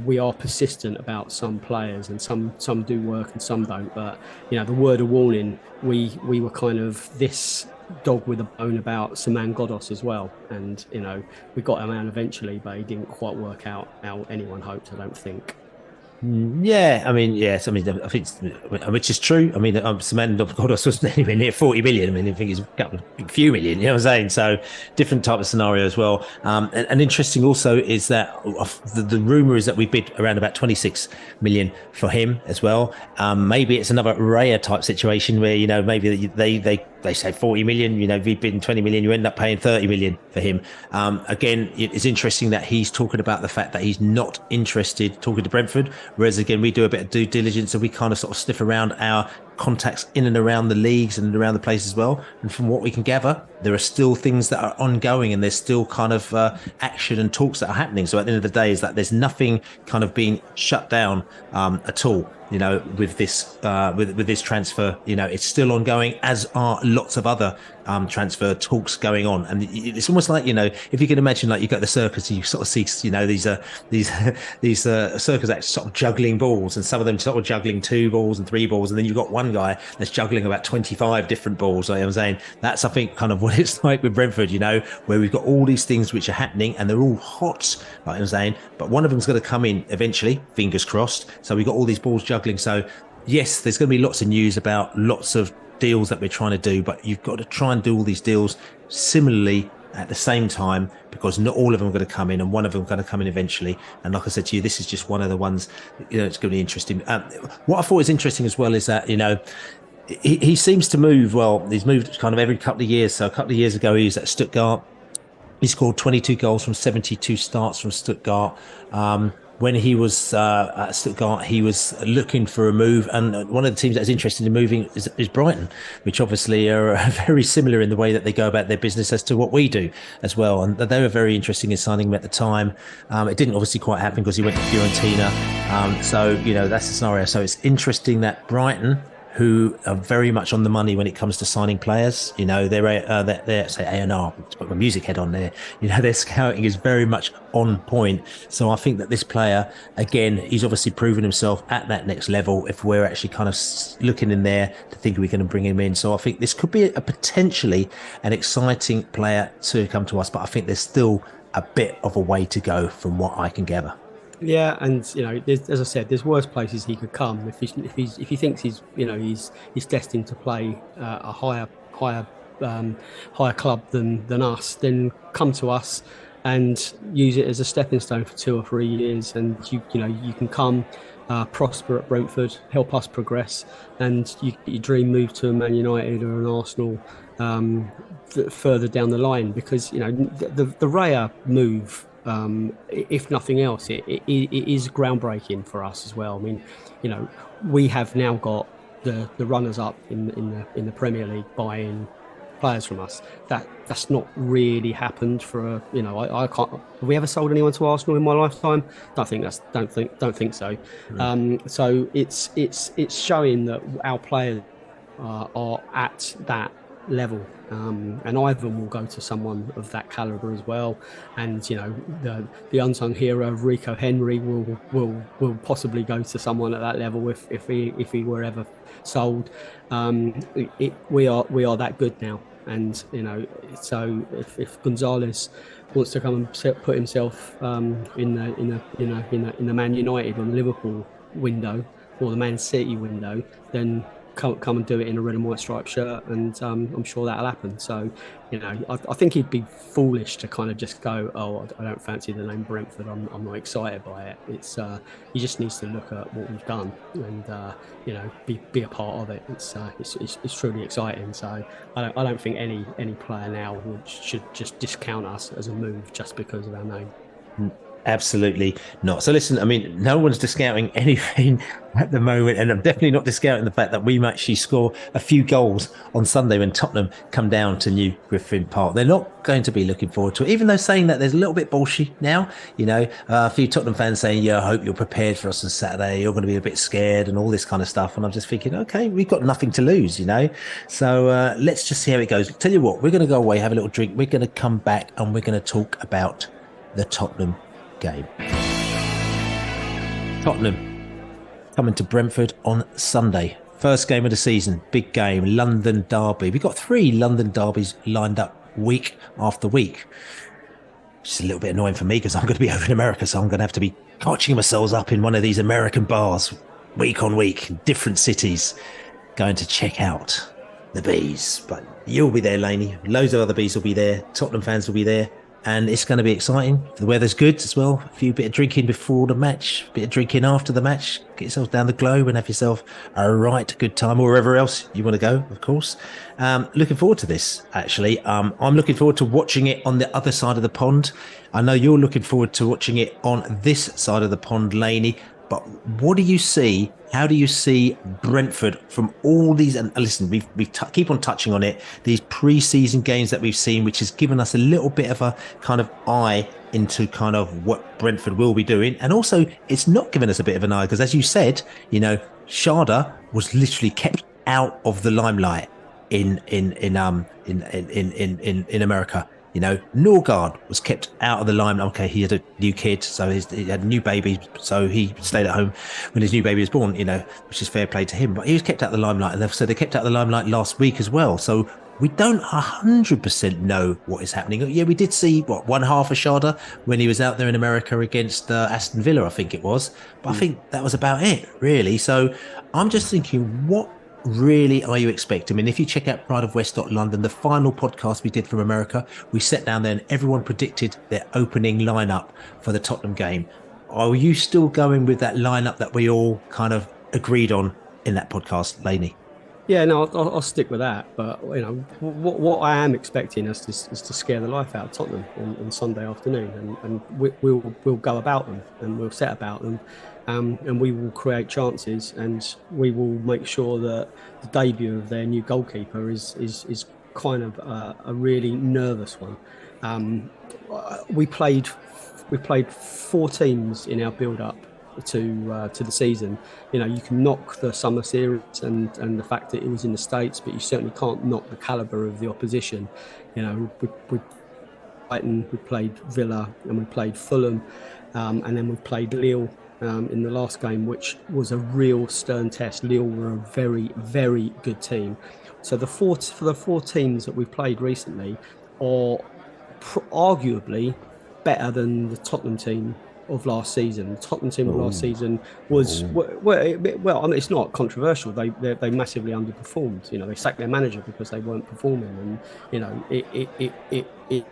We are persistent about some players, and some do work and some don't. But the word of warning, we were kind of this dog with a bone about Saman Ghoddos as well, and we got him out eventually, but he didn't quite work out how anyone hoped, I don't think. Yeah, I mean, yes, I mean, I think, which is true. I mean, Saman Ghoddos wasn't anywhere near 40 million. I mean, I think it's a few million, you know what I'm saying? So different type of scenario as well. And interesting also is that the rumor is that we bid around about 26 million for him as well. Maybe it's another Raya type situation where, maybe they say 40 million, we bid 20 million, you end up paying 30 million for him. Again, it's interesting that he's talking about the fact that he's not interested talking to Brentford. Whereas again, we do a bit of due diligence and we kind of sort of sniff around our contacts in and around the leagues and around the place as well. And from what we can gather, there are still things that are ongoing and there's still kind of action and talks that are happening. So at the end of the day, is that there's nothing kind of being shut down at all. With this with this transfer, it's still ongoing, as are lots of other transfer talks going on. And it's almost like, if you can imagine, like you go to the circus and you sort of see, these circus acts sort of juggling balls, and some of them sort of juggling 2 balls and 3 balls, and then you've got one guy that's juggling about 25 different balls. Like I'm saying, that's I think kind of what it's like with Brentford, where we've got all these things which are happening and they're all hot, like I'm saying, but one of them's going to come in eventually, fingers crossed. So we've got all these balls juggling. So yes, there's going to be lots of news about lots of deals that we're trying to do, but you've got to try and do all these deals similarly at the same time, because not all of them are going to come in, and one of them are going to come in eventually. And like I said to you, this is just one of the ones, it's going to be interesting. What I thought was interesting as well is that, he seems to move well. He's moved kind of every couple of years. So a couple of years ago, he was at Stuttgart. He scored 22 goals from 72 starts from Stuttgart. When he was at Stuttgart, he was looking for a move, and one of the teams that is interested in moving is Brighton, which obviously are very similar in the way that they go about their business as to what we do as well. And they were very interesting in signing him at the time. It didn't obviously quite happen because he went to Fiorentina. So that's the scenario. So it's interesting that Brighton, who are very much on the money when it comes to signing players. They're say A&R, put my music head on there. Their scouting is very much on point. So I think that this player, again, he's obviously proven himself at that next level if we're actually kind of looking in there to think we're going to bring him in. So I think this could be a potentially an exciting player to come to us, but I think there's still a bit of a way to go from what I can gather. Yeah, and as I said, there's worse places he could come if he thinks he's destined to play a higher club than us. Then come to us and use it as a stepping stone for 2 or 3 years, and you can come prosper at Brentford, help us progress, and you dream move to a Man United or an Arsenal further down the line, because the Raya move, if nothing else, it is groundbreaking for us as well. I mean, we have now got the runners up in the Premier League buying players from us. That's not really happened for I can't. Have we ever sold anyone to Arsenal in my lifetime? Don't think so. So it's showing that our players are at that level, and Ivan will go to someone of that caliber as well. And the unsung hero of Rico Henry will possibly go to someone at that level if he were ever sold. We are that good now, and so if Gonzalez wants to come and put himself in the Man United or the Liverpool window or the Man City window, then come and do it in a red and white striped shirt, and I'm sure that'll happen. So I think he'd be foolish to kind of just go, oh, I don't fancy the name Brentford, I'm not excited by it. It's he just needs to look at what we've done and be a part of it. It's truly exciting. So I don't think any player now should just discount us as a move just because of our name. Absolutely not. So listen, I mean, no one's discounting anything at the moment, and I'm definitely not discounting the fact that we might actually score a few goals on Sunday when Tottenham come down to New Griffin Park. They're not going to be looking forward to it, even though saying that there's a little bit bullshit now. A few Tottenham fans saying, yeah, I hope you're prepared for us on Saturday. You're going to be a bit scared and all this kind of stuff. And I'm just thinking, okay, we've got nothing to lose, So let's just see how it goes. Tell you what, we're going to go away, have a little drink. We're going to come back and we're going to talk about the Tottenham game. Tottenham coming to Brentford on Sunday. First game of the season, big game, London derby. We've got 3 London derbies lined up week after week. It's a little bit annoying for me because I'm going to be over in America, so I'm going to have to be catching myself up in one of these American bars week on week in different cities, going to check out the bees. But you'll be there, Laney. Loads of other bees will be there. Tottenham fans will be there. And it's going to be exciting. The weather's good as well. A few bit of drinking before the match, a bit of drinking after the match. Get yourself down the globe and have yourself a right good time, or wherever else you want to go, of course. Looking forward to this, actually. I'm looking forward to watching it on the other side of the pond. I know you're looking forward to watching it on this side of the pond, Laney. But what do you see? How do you see Brentford from all these? And listen, we keep on touching on it. These pre-season games that we've seen, which has given us a little bit of a kind of eye into kind of what Brentford will be doing, and also it's not given us a bit of an eye because, as you said, Sharda was literally kept out of the limelight in America. Norgard was kept out of the limelight. Okay, he had a new kid, so he had a new baby, so he stayed at home when his new baby was born, which is fair play to him. But he was kept out of the limelight, and so they kept out of the limelight last week as well. So we don't 100% know what is happening. Yeah, we did see, one half of Sharda when he was out there in America against Aston Villa, I think it was. But I think that was about it, really. So I'm just thinking, what really are you expecting? I mean, if you check out Pride of West London, the final podcast we did from America, we sat down there and everyone predicted their opening lineup for the Tottenham game. Are you still going with that lineup that we all kind of agreed on in that podcast, Laney? Yeah, no, I'll stick with that. But what I am expecting is to scare the life out of Tottenham on Sunday afternoon, and we'll go about them and we'll set about them. And we will create chances, and we will make sure that the debut of their new goalkeeper is kind of a really nervous one. We played 4 teams in our build-up to the season. You can knock the summer series and the fact that it was in the States, but you certainly can't knock the caliber of the opposition. We played Villa and we played Fulham, and then we played Lille in the last game, which was a real stern test. Lille were a very, very good team. So the 4 teams that we've played recently are arguably better than the Tottenham team of last season. The Tottenham team of last season was well. I mean, it's not controversial. They massively underperformed. They sacked their manager because they weren't performing, and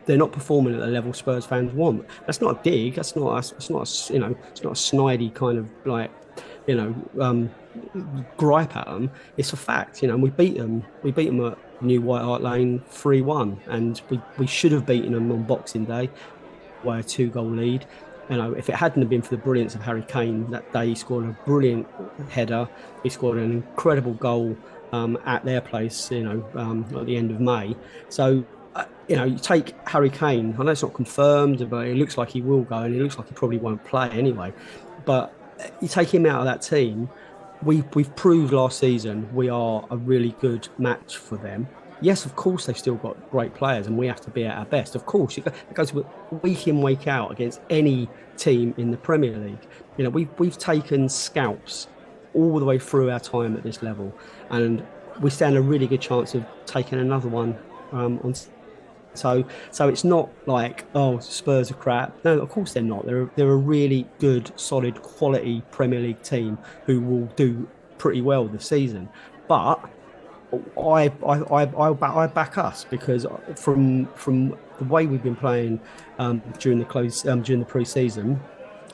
they're not performing at the level Spurs fans want. That's not a dig. It's not a snidey kind of like, you know, gripe at them. It's a fact, and we beat them. We beat them at New White Hart Lane 3-1, and we should have beaten them on Boxing Day by a 2-goal lead. If it hadn't have been for the brilliance of Harry Kane that day, he scored a brilliant header. He scored an incredible goal at their place, at the end of May. So, you take Harry Kane. I know it's not confirmed, but it looks like he will go, and it looks like he probably won't play anyway. But you take him out of that team. We've proved last season we are a really good match for them. Yes, of course, they've still got great players and we have to be at our best. Of course, it goes week in, week out against any team in the Premier League. We've taken scalps all the way through our time at this level, and we stand a really good chance of taking another one on. So it's not like, oh, Spurs are crap. No, of course they're not. They're a really good, solid, quality Premier League team who will do pretty well this season. But I back us, because from the way we've been playing during the pre-season,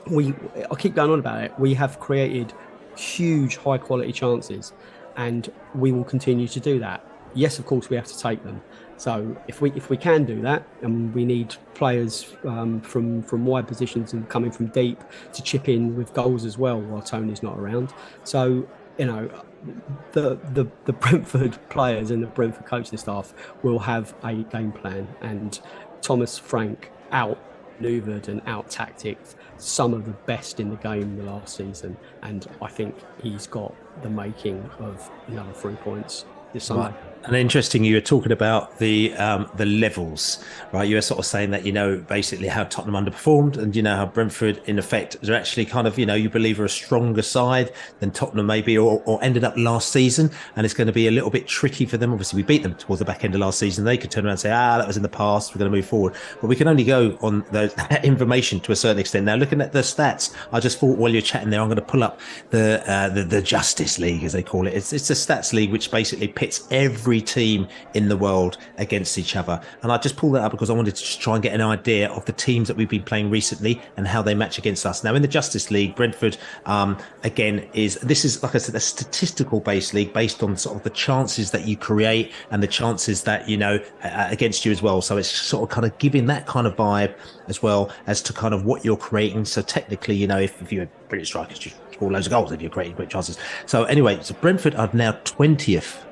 I keep going on about it. We have created huge, high quality chances, and we will continue to do that. Yes, of course, we have to take them. So if we can do that, and we need players from wide positions and coming from deep to chip in with goals as well while Tony's not around. So the Brentford players and the Brentford coaching staff will have a game plan, and Thomas Frank out-manoeuvred and out-tacticked some of the best in the game the last season, and I think he's got the making of another 3 points this Sunday. Right. And interesting, you were talking about the levels, right? You were sort of saying that, basically how Tottenham underperformed, and, how Brentford, in effect, are actually kind of, you believe are a stronger side than Tottenham maybe, or ended up last season. And it's going to be a little bit tricky for them. Obviously, we beat them towards the back end of last season. They could turn around and say, that was in the past, we're going to move forward. But we can only go on that information to a certain extent. Now, looking at the stats, I just thought while you're chatting there, I'm going to pull up the Justice League, as they call it. It's a stats league which basically pits every team in the world against each other, and I just pulled that up because I wanted to just try and get an idea of the teams that we've been playing recently and how they match against us. Now, in the Justice League, Brentford again this is, like I said, a statistical based league based on sort of the chances that you create and the chances that against you as well. So it's sort of kind of giving that kind of vibe as well as to kind of what you're creating. So technically, if you're British strikers, you score loads of goals if you're creating great chances. So anyway, so Brentford are now 20th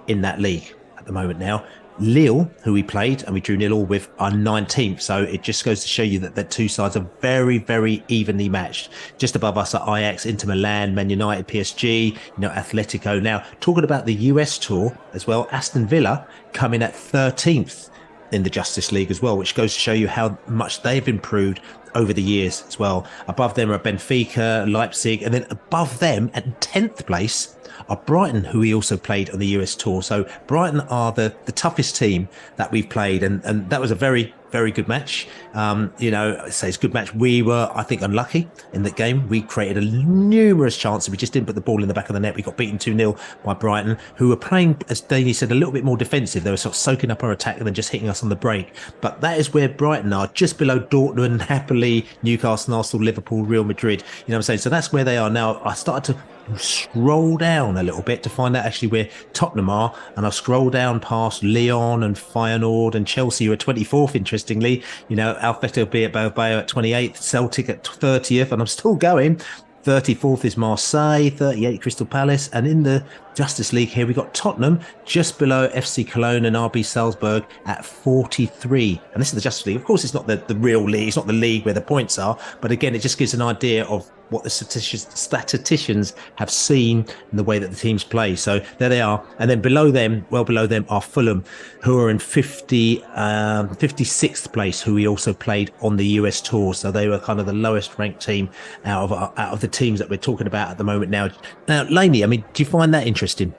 in that league at the moment now. Lille, who we played and we drew 0-0 with, are 19th. So it just goes to show you that the two sides are very, very evenly matched. Just above us are Ajax, Inter Milan, Man United, PSG, Atletico. Now, talking about the US tour as well, Aston Villa come in at 13th in the Justice League as well, which goes to show you how much they've improved over the years as well. Above them are Benfica, Leipzig, and then above them at 10th place are Brighton, who we also played on the US tour. So Brighton are the toughest team that we've played, and that was a very, very good match. It's a good match. We were, I think, unlucky in that game. We created numerous chances. We just didn't put the ball in the back of the net. We got beaten 2-0 by Brighton, who were playing, as Danny said, a little bit more defensive. They were sort of soaking up our attack and then just hitting us on the break. But that is where Brighton are, just below Dortmund, Napoli, Newcastle, Arsenal, Liverpool, Real Madrid. You know what I'm saying? So that's where they are now. I started to scroll down a little bit to find out actually where Tottenham are, and I'll scroll down past Lyon and Feyenoord and Chelsea, who are 24th, interestingly. Alphabetical Bilbao at 28th, Celtic at 30th, and I'm still going. 34th is Marseille, 38 Crystal Palace, and in the Justice League here we got Tottenham just below FC Cologne and RB Salzburg at 43. And this is the Justice League. Of course, it's not the real league, it's not the league where the points are, but again, it just gives an idea of what the statisticians have seen in the way that the teams play. So there they are. And then below them, well below them, are Fulham, who are in 56th place, who we also played on the US tour. So they were kind of the lowest ranked team out of the teams that we're talking about at the moment now. Now, Laney, I mean, do you find that interesting?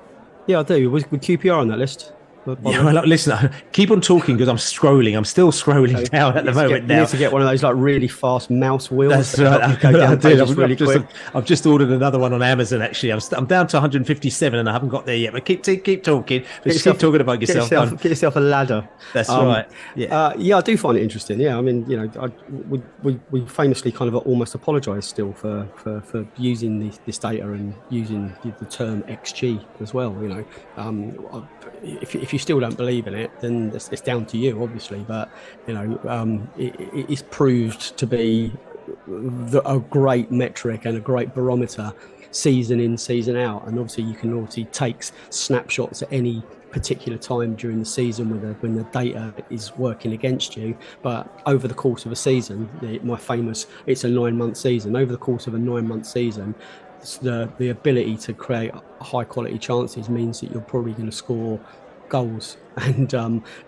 Yeah, I do. Was QPR on that list? Yeah, well, listen, keep on talking because I'm scrolling. I'm still scrolling down at the moment You now. need to get one of those like really fast mouse wheels. That's right. Help you go down pages really quick. I've just ordered another one on Amazon. Actually, I'm down to 157 and I haven't got there yet. But keep talking. Just keep talking about yourself. Get yourself a ladder. That's right. Yeah. Yeah, I do find it interesting. Yeah, I mean, we famously kind of almost apologise still for using this data and using the term XG as well. If you still don't believe in it, then it's down to you, obviously. But it's proved to be a great metric and a great barometer season in, season out. And obviously you can take snapshots at any particular time during the season when the data is working against you. But over the course of a season, it's a 9-month season. Over the course of a 9-month season, the ability to create high quality chances means that you're probably going to score goals, and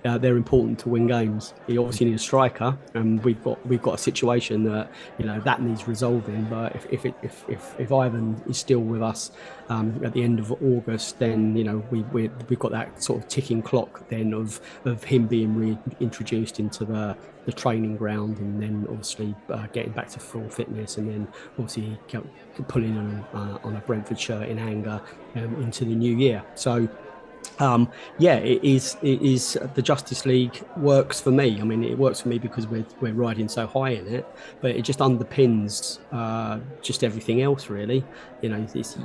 they're important to win games. You obviously need a striker, and we've got a situation that that needs resolving. But if Ivan is still with us at the end of August, then we've got that sort of ticking clock then of him being reintroduced into the training ground, and then obviously getting back to full fitness, and then obviously pulling on a Brentford shirt in anger into the new year. So it is the Justice League works for me. I mean, it works for me because we're riding so high in it, but it just underpins just everything else, really.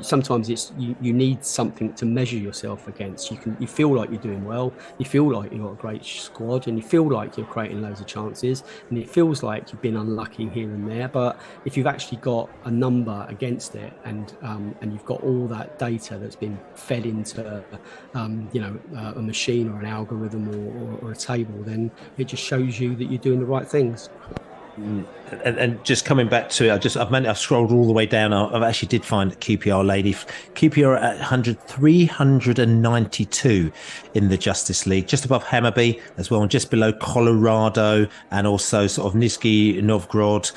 Sometimes you need something to measure yourself against. You feel like you're doing well, you feel like you've got a great squad, and you feel like you're creating loads of chances, and it feels like you've been unlucky here and there. But if you've actually got a number against it, and you've got all that data that's been fed into a machine or an algorithm or a table, then it just shows you that you're doing the right things. And just coming back to it, I've scrolled all the way down. I actually did find QPR lady. QPR at 392 in the Justice League, just above Hammarby as well, and just below Colorado, and also sort of Nizhny Novgorod,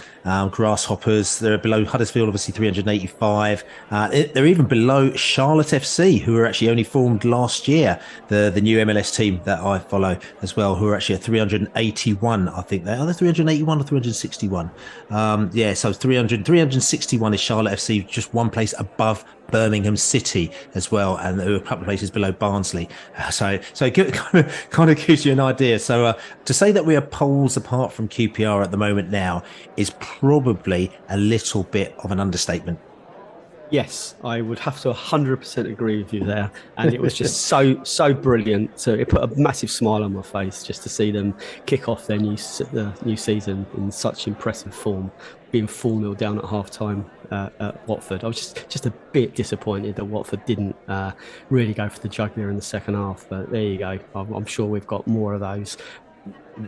Grasshoppers. They're below Huddersfield, obviously 385. They're even below Charlotte FC, who were actually only formed last year, the new MLS team that I follow as well, who are actually at 381. I think they are 381 or 361. So 361 is Charlotte FC, just one place above Birmingham City as well, and there were a couple of places below Barnsley. So it kind of gives you an idea. So to say that we are poles apart from QPR at the moment now is probably a little bit of an understatement. Yes, I would have to 100% agree with you there. And it was just so brilliant. So it put a massive smile on my face just to see them kick off their new season in such impressive form, being 4-0 down at half-time at Watford. I was just a bit disappointed that Watford didn't really go for the jugular in the second half. But there you go. I'm sure we've got more of those.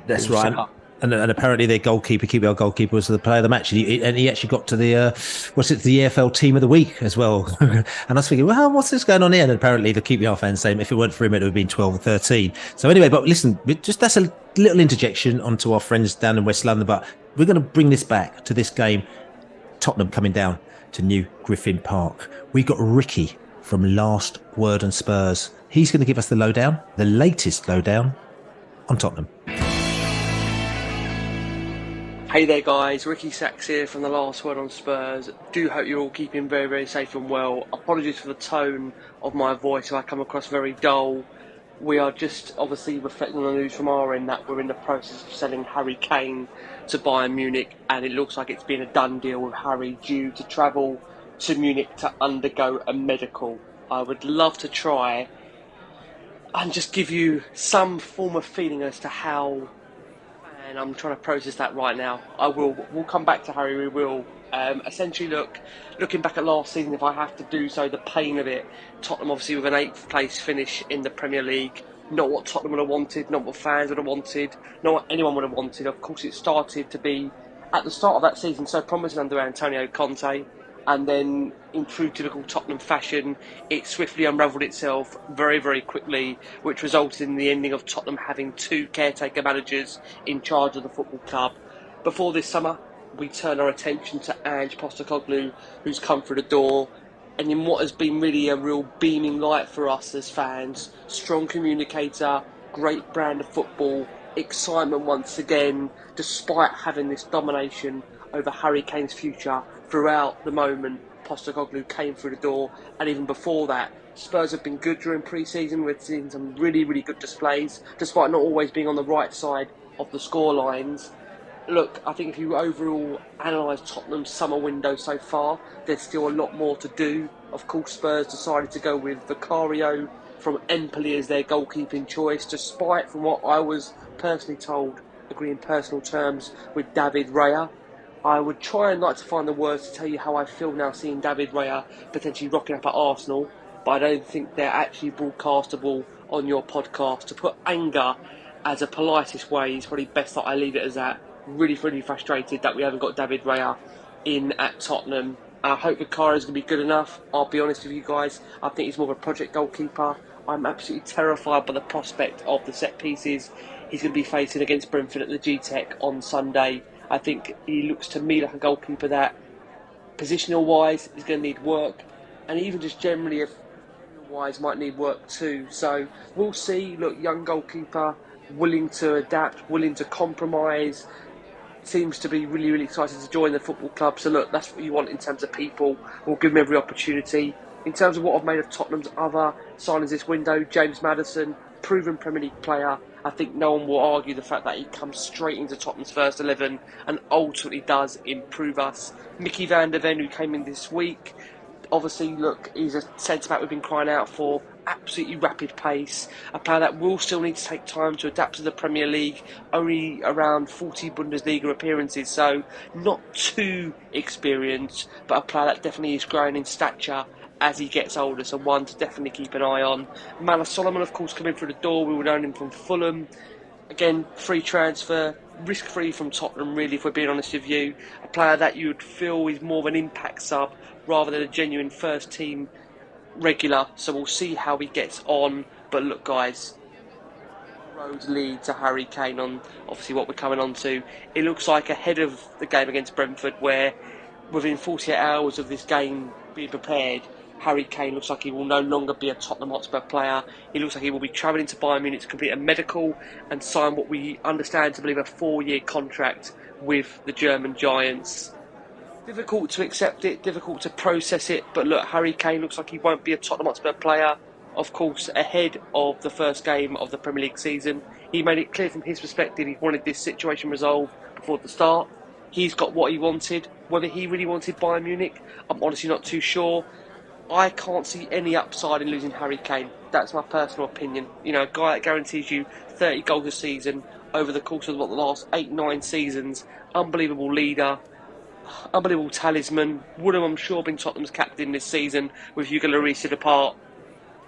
That's right. And apparently their QPR goalkeeper, was the player of the match, and he actually got to the EFL Team of the Week as well. And I was thinking, well, what's this going on here? And apparently the QPR fans saying if it weren't for him, it would have been 12 or 13. So anyway, but listen, that's a little interjection onto our friends down in West London. But we're going to bring this back to this game. Tottenham coming down to New Griffin Park. We got Ricky from Last Word on Spurs. He's going to give us the lowdown, the latest lowdown on Tottenham. Hey there guys, Ricky Sachs here from The Last Word on Spurs. Do hope you're all keeping very, very safe and well. Apologies for the tone of my voice if I come across very dull. We are just obviously reflecting on the news from our end that we're in the process of selling Harry Kane to Bayern Munich, and it looks like it's been a done deal with Harry due to travel to Munich to undergo a medical. I would love to try and just give you some form of feeling as to how, and I'm trying to process that right now. We'll come back to Harry, we will. Essentially, looking back at last season, if I have to do so, the pain of it, Tottenham obviously with an 8th place finish in the Premier League, not what Tottenham would have wanted, not what fans would have wanted, not what anyone would have wanted. Of course, it started to be, at the start of that season, so promising under Antonio Conte, and then in true typical Tottenham fashion, it swiftly unravelled itself very, very quickly, which resulted in the ending of Tottenham having 2 caretaker managers in charge of the football club. Before this summer, we turn our attention to Ange Postecoglou, who's come through the door. and in what has been really a real beaming light for us as fans. Strong communicator, great brand of football, excitement once again, despite having this domination over Harry Kane's future throughout the moment Postecoglou came through the door, and even before that. Spurs have been good during pre-season. We've seen some really, really good displays, despite not always being on the right side of the score lines. Look, I think if you overall analyse Tottenham's summer window so far, there's still a lot more to do. Of course, Spurs decided to go with Vicario from Empoli as their goalkeeping choice, despite, from what I was personally told, agreeing personal terms with David Raya. I would try and like to find the words to tell you how I feel now seeing David Raya potentially rocking up at Arsenal, but I don't think they're actually broadcastable on your podcast. To put anger as a politest way, it's probably best that I leave it as that. Really, really frustrated that we haven't got David Raya in at Tottenham. I hope Vicario's going to be good enough. I'll be honest with you guys, I think he's more of a project goalkeeper. I'm absolutely terrified by the prospect of the set pieces he's going to be facing against Brentford at the G-Tech on Sunday. I think he looks to me like a goalkeeper that, positional wise, is going to need work, and even just generally, wise, might need work too. So we'll see. Look, young goalkeeper, willing to adapt, willing to compromise. Seems to be really, really excited to join the football club. So look, that's what you want in terms of people. We'll give him every opportunity. In terms of what I've made of Tottenham's other signings this window, James Maddison, proven Premier League player. I think no one will argue the fact that he comes straight into Tottenham's first 11 and ultimately does improve us. Mickey van der Ven, who came in this week, obviously, look, he's a centre-back we've been crying out for. Absolutely rapid pace. A player that will still need to take time to adapt to the Premier League. Only around 40 Bundesliga appearances, so not too experienced, but a player that definitely is growing in stature as he gets older, so one to definitely keep an eye on. Mala Solomon, of course, coming through the door. We would own him from Fulham. Again, free transfer, risk-free from Tottenham, really, if we're being honest with you. A player that you would feel is more of an impact sub rather than a genuine first-team regular. So we'll see how he gets on. But look, guys, roads lead to Harry Kane on, obviously, what we're coming on to. It looks like ahead of the game against Brentford, where within 48 hours of this game being prepared, Harry Kane looks like he will no longer be a Tottenham Hotspur player. He looks like he will be travelling to Bayern Munich to complete a medical and sign what we understand to believe a 4-year contract with the German Giants. Difficult to accept it, difficult to process it, but look, Harry Kane looks like he won't be a Tottenham Hotspur player. Of course, ahead of the first game of the Premier League season, he made it clear from his perspective he wanted this situation resolved before the start. He's got what he wanted. Whether he really wanted Bayern Munich, I'm honestly not too sure. I can't see any upside in losing Harry Kane. That's my personal opinion. You know, a guy that guarantees you 30 goals a season over the course of the last 8-9 seasons. Unbelievable leader. Unbelievable talisman. Would have, I'm sure, been Tottenham's captain this season with Hugo Lloris to depart.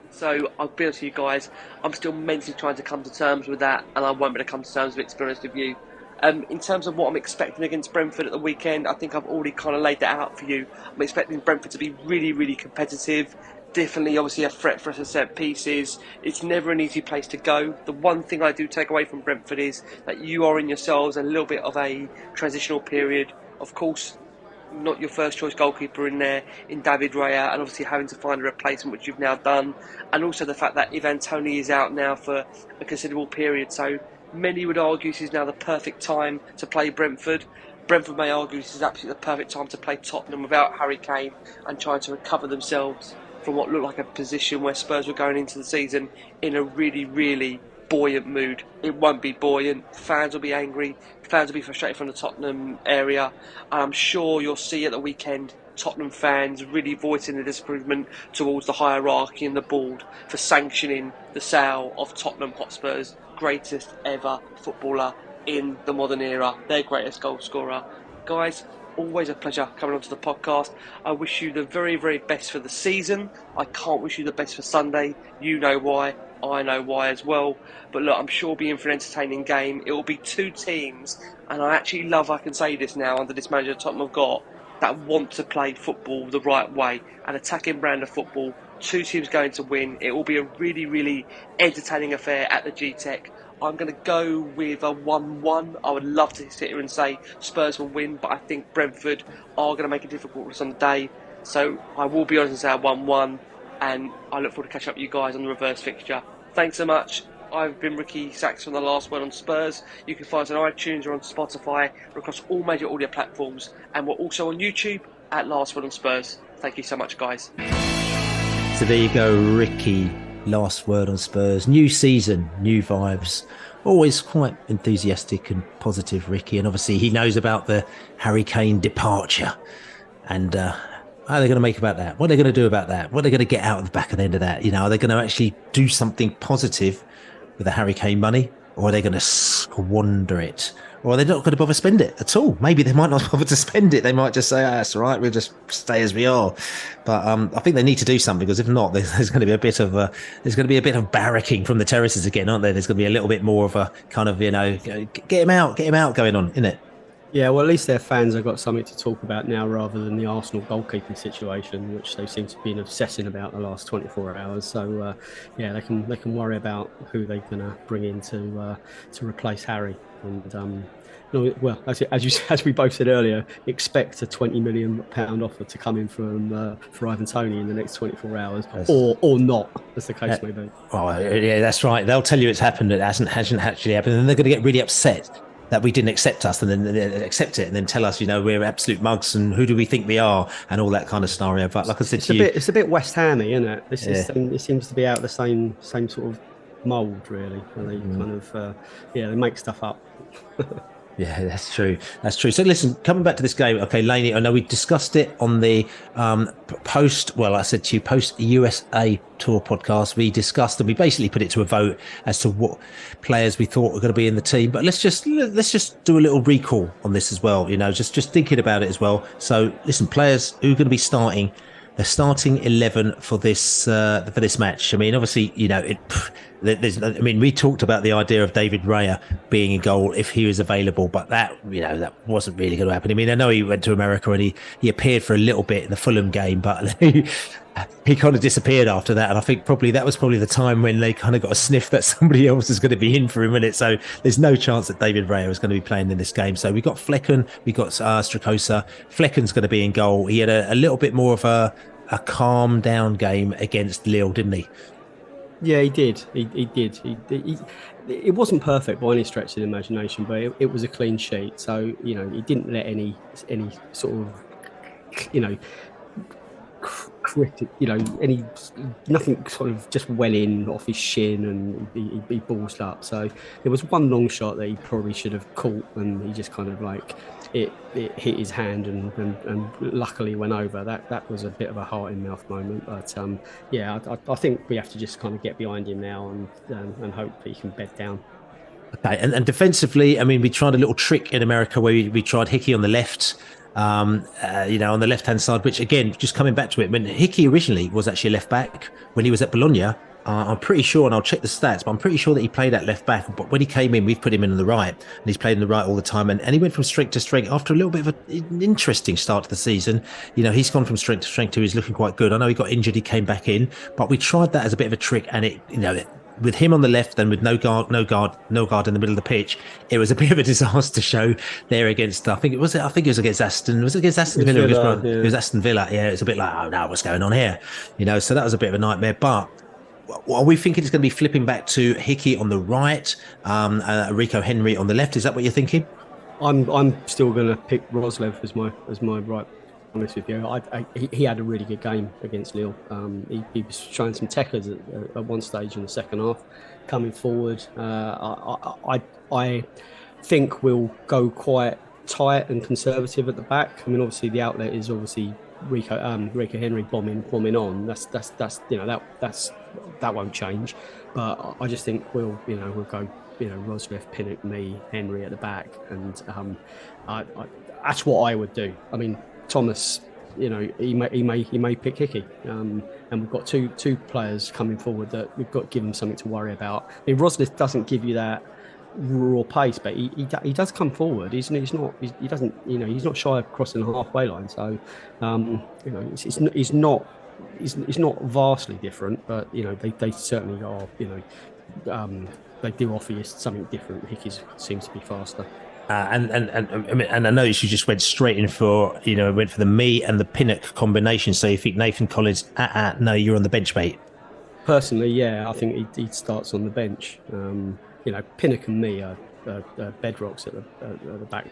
So I'll be honest with you guys, I'm still mentally trying to come to terms with that, and I won't be able to come to terms with it, to be honest with you. In terms of what I'm expecting against Brentford at the weekend, I think I've already kind of laid that out for you. I'm expecting Brentford to be really, really competitive. Definitely, obviously, a threat for us to set pieces. It's never an easy place to go. The one thing I do take away from Brentford is that you are in yourselves a little bit of a transitional period. Of course, not your first choice goalkeeper in there, in David Raya, and obviously having to find a replacement, which you've now done. And also the fact that Ivan Toney is out now for a considerable period. So many would argue this is now the perfect time to play Brentford. Brentford may argue this is absolutely the perfect time to play Tottenham without Harry Kane and trying to recover themselves from what looked like a position where Spurs were going into the season in a really, really buoyant mood. It won't be buoyant. Fans will be angry. Fans will be frustrated from the Tottenham area. And I'm sure you'll see at the weekend Tottenham fans really voicing their disapproval towards the hierarchy and the board for sanctioning the sale of Tottenham Hotspur's greatest ever footballer in the modern era, their greatest goal scorer. Guys, always a pleasure coming onto the podcast. I wish you the very, very best for the season. I can't wish you the best for Sunday. You know why. I know why as well. But look, I'm sure it'll be in for an entertaining game. It will be two teams, and I actually love, I can say this now, under this manager Tottenham have got, that want to play football the right way, an attacking brand of football. Two teams going to win. It will be a really, really entertaining affair at the G-Tech. I'm going to go with a 1-1. I would love to sit here and say Spurs will win, but I think Brentford are going to make it difficult for us on the day. So I will be honest and say 1-1, and I look forward to catching up with you guys on the reverse fixture. Thanks so much. I've been Ricky Sachs from The Last Word on Spurs. You can find us on iTunes or on Spotify or across all major audio platforms, and we're also on YouTube at Last Word on Spurs. Thank you so much, guys. So there you go, Ricky. Last word on Spurs. New season, new vibes. Always quite enthusiastic and positive, Ricky. And obviously he knows about the Harry Kane departure. And how are they going to make about that? What are they going to do about that? What are they going to get out of the back of the end of that? You know, are they going to actually do something positive with the Harry Kane money? Or are they going to squander it? Or are they not going to bother to spend it at all? Maybe they might not bother to spend it. They might just say, that's all right, we'll just stay as we are. But I think they need to do something, because if not, there's going to be a bit of barracking from the terraces again, aren't there? There's going to be a little bit more of a kind of, get him out going on, isn't it? Yeah, well, at least their fans have got something to talk about now, rather than the Arsenal goalkeeping situation, which they seem to have been obsessing about the last 24 hours. So, they can worry about who they're going to bring in to replace Harry. And well, as we both said earlier, expect a £20 million offer to come in for Ivan Toney in the next 24 hours, or not, as the case may be. Oh, yeah, that's right. They'll tell you it's happened. It hasn't actually happened, and they're going to get really upset that we didn't accept us, and then accept it, and then tell us, we're absolute mugs, and who do we think we are, and all that kind of scenario. But like I said it's a bit West Hammy, isn't it? It seems to be out of the same sort of mould, really. Where they kind of they make stuff up. Yeah, that's true. So listen, coming back to this game, okay, Laney, I know we discussed it on the post USA tour podcast. We discussed, and we basically put it to a vote as to what players we thought were going to be in the team. But let's just do a little recall on this as well. Just thinking about it as well. So listen, players who are going to be starting. The starting 11 for this match. I mean, obviously, we talked about the idea of David Raya being in goal if he was available, but that wasn't really going to happen. I mean, I know he went to America and he appeared for a little bit in the Fulham game, but he kind of disappeared after that. And I think that was probably the time when they kind of got a sniff that somebody else is going to be in for a minute. So there's no chance that David Raya was going to be playing in this game. So we got Flecken, we got Strakosa. Flecken's going to be in goal. He had a little bit more of a calm down game against Lille, didn't he? Yeah, he did. He did. It wasn't perfect by any stretch of the imagination, but it was a clean sheet. So he didn't let any sort of critic, nothing sort of just well in off his shin, and he ballsed up. So there was one long shot that he probably should have caught, and he just kind of it hit his hand and luckily went over. That was a bit of a heart in mouth moment. But I think we have to just kind of get behind him now and hope that he can bed down. Okay, and defensively, I mean, we tried a little trick in America where we tried Hickey on the left. On the left-hand side, which again, just coming back to it, when Hickey originally was actually left back when he was at Bologna, I'm pretty sure, and I'll check the stats, but I'm pretty sure that he played at left back. But when he came in, we've put him in on the right, and he's played in the right all the time. And he went from strength to strength after a little bit of an interesting start to the season. He's gone from strength to strength to he's looking quite good. I know he got injured, he came back in, but we tried that as a bit of a trick, and with him on the left and with no guard in the middle of the pitch, it was a bit of a disaster show there against. I think it was against Aston. Was it against Aston Villa? It was Aston Villa. Yeah, it's a bit like, oh no, what's going on here? So that was a bit of a nightmare. But are we thinking it's going to be flipping back to Hickey on the right, Rico Henry on the left? Is that what you're thinking? I'm still going to pick Roslev as my right. Honest with you, he had a really good game against Lille. He was showing some techers at one stage in the second half, coming forward. I think we'll go quite tight and conservative at the back. I mean, obviously the outlet is obviously Rico Henry bombing on. That won't change. But I just think we'll go Roslev, Pinnock, me, Henry at the back, and that's what I would do. I mean, Thomas, he may pick Hickey, and we've got two players coming forward that we've got to give him something to worry about. I mean, Roslev doesn't give you that raw pace, but he does come forward. He's not shy of crossing the halfway line. So he's not vastly different, but they certainly are. They do offer you something different. Hickey seems to be faster. And I noticed you just went straight in for, went for the me and the Pinnock combination. So you think Nathan Collins, no, you're on the bench, mate. Personally, yeah, I think he starts on the bench. Pinnock and me are bedrocks at the back.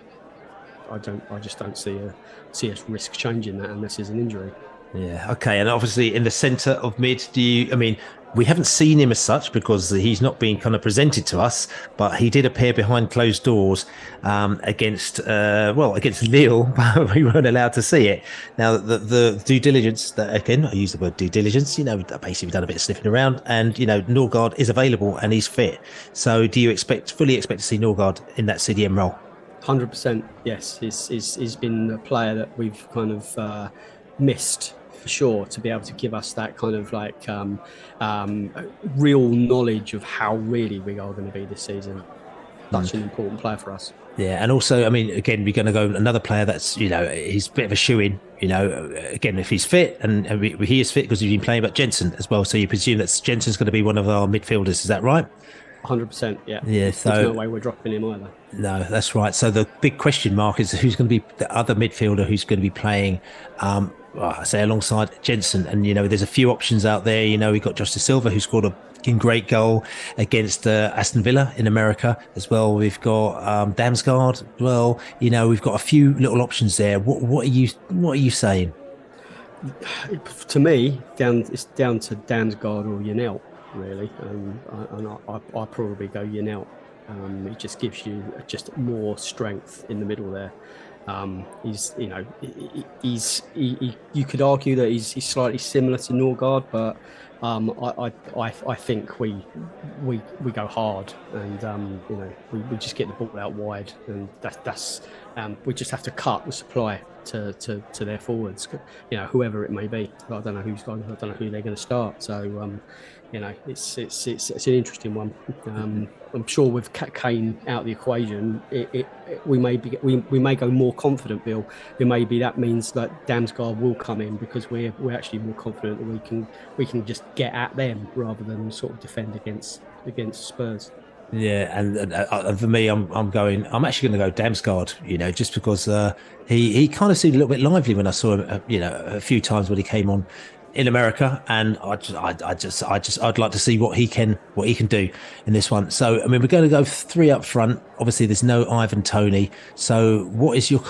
I just don't see us risk changing that unless there's an injury. Yeah, okay. And obviously in the centre of mid, we haven't seen him as such because he's not being kind of presented to us, but he did appear behind closed doors against Lille, but we weren't allowed to see it. Now, the due diligence, again, I use the word due diligence, basically done a bit of sniffing around, and, Norgard is available and he's fit. So do you fully expect to see Norgard in that CDM role? 100%, yes. He's been a player that we've kind of missed for sure, to be able to give us that kind of like real knowledge of how really we are going to be this season. Such an important player for us. Yeah, and also, again, we're going to go another player that's, he's a bit of a shoe-in, again, if he's fit, and he is fit because he's been playing, but Jensen as well. So you presume that Jensen's going to be one of our midfielders, is that right? 100%, yeah. Yeah, so there's no way we're dropping him either. No, that's right. So the big question mark is who's going to be the other midfielder who's going to be playing, I say alongside Jensen. And, there's a few options out there. We've got Josh De Silva, who scored a great goal against Aston Villa in America as well. We've got Damsgaard. Well, we've got a few little options there. What are you saying? To me, it's down to Damsgaard or Janelt, really. I probably go Janelt. It just gives you just more strength in the middle there. You could argue that he's slightly similar to Norgard, but I think we go hard, and we just get the ball out wide, and that's we just have to cut the supply to their forwards, whoever it may be. I don't know who they're going to start. So it's an interesting one. I'm sure with Kane out of the equation, we may go more confident, Bill. That means that Damsgaard will come in because we're actually more confident that we can just get at them rather than sort of defend against Spurs. Yeah, and for me, I'm actually going to go Damsgaard, just because he kind of seemed a little bit lively when I saw him, a few times when he came on in America, and I'd like to see what he can do in this one. So we're going to go three up front. Obviously, there's no Ivan Toney. So what is your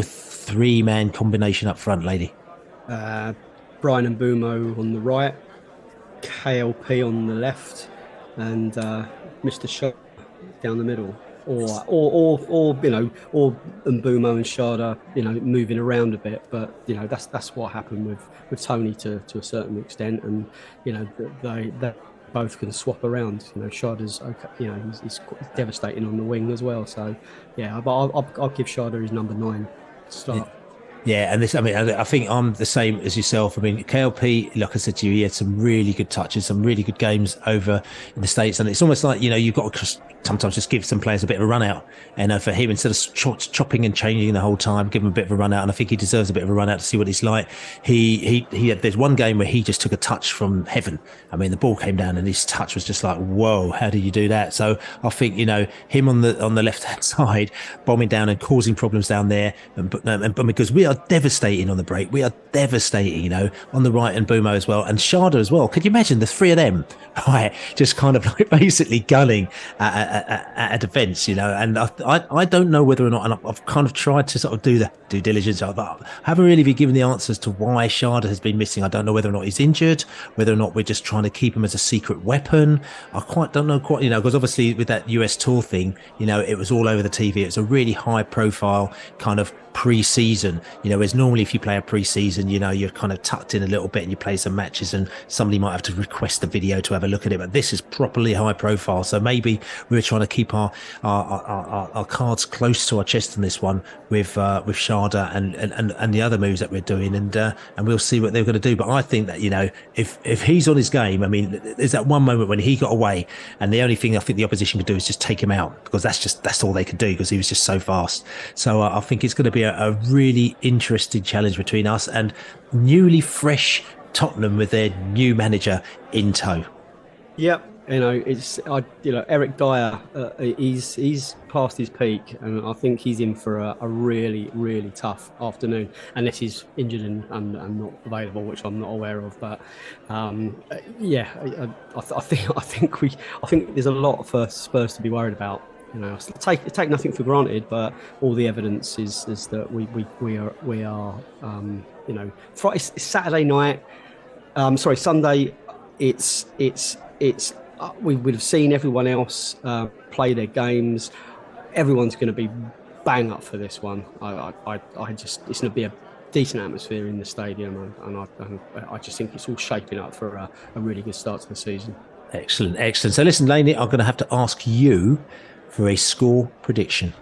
three-man combination up front, lady? Brian and Bumo on the right, KLP on the left, and Mr. Shaw down the middle, or Mbumo and Sharda, moving around a bit. But that's what happened with Tony to a certain extent, and they both can swap around. Sharda's okay, he's quite devastating on the wing as well. So yeah, but I'll give Sharda his number 9 to start. Yeah, and I think I'm the same as yourself. KLP, like I said to you, he had some really good touches, some really good games over in the States, and it's almost like you've got to sometimes just give some players a bit of a run out. And for him, instead of chopping and changing the whole time, give him a bit of a run out. And I think he deserves a bit of a run out to see what he's like. He had, there's one game where he just took a touch from heaven. The ball came down and his touch was just like, whoa, how did you do that? So I think him on the left hand side, bombing down and causing problems down there, and because we are devastating on the break, we are devastating. On the right, and Bumo as well, and Sharda as well. Could you imagine the three of them, right, just kind of like basically gunning at a defence, and I don't know whether or not, and I've kind of tried to sort of do the due diligence, but I haven't really been given the answers to why Sharda has been missing. I don't know whether or not he's injured, whether or not we're just trying to keep him as a secret weapon. I don't know quite, because obviously with that US tour thing, it was all over the TV. It was a really high profile kind of pre-season, whereas normally if you play a pre-season, you're kind of tucked in a little bit and you play some matches and somebody might have to request a video to have a look at it, but this is properly high profile. So maybe we were trying to keep our cards close to our chest in this one with Sharda and the other moves that we're doing, and we'll see what they're going to do. But I think that if he's on his game, there's that one moment when he got away, and the only thing I think the opposition could do is just take him out, because that's all they could do, because he was just so fast. So I think it's going to be a really interesting challenge between us and newly fresh Tottenham with their new manager in tow. Yep, Eric Dyer, he's past his peak, and I think he's in for a really, really tough afternoon, unless he's injured and not available, which I'm not aware of. But I think there's a lot for Spurs to be worried about. Take nothing for granted, but all the evidence is that we are Friday, Saturday night. Sunday. It's we would have seen everyone else play their games. Everyone's going to be bang up for this one. It's going to be a decent atmosphere in the stadium, and I just think it's all shaping up for a really good start to the season. Excellent. So listen, Laney, I'm going to have to ask you for a score prediction.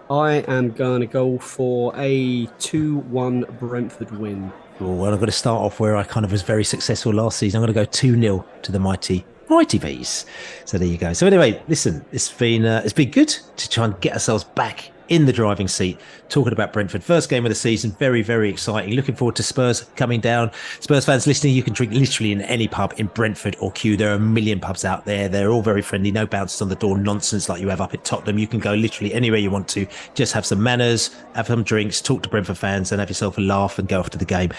I am going to go for a 2-1 Brentford win. Well, I'm going to start off where I kind of was very successful last season. I'm going to go 2-0 to the mighty bees. So there you go. So anyway, listen, it's been good to try and get ourselves back in the driving seat, talking about Brentford. First game of the season, very, very exciting. Looking forward to Spurs coming down. Spurs fans listening, you can drink literally in any pub in Brentford or Kew. There are a million pubs out there. They're all very friendly. No bounces on the door nonsense like you have up at Tottenham. You can go literally anywhere you want to. Just have some manners, have some drinks, talk to Brentford fans, and have yourself a laugh and go off to the game.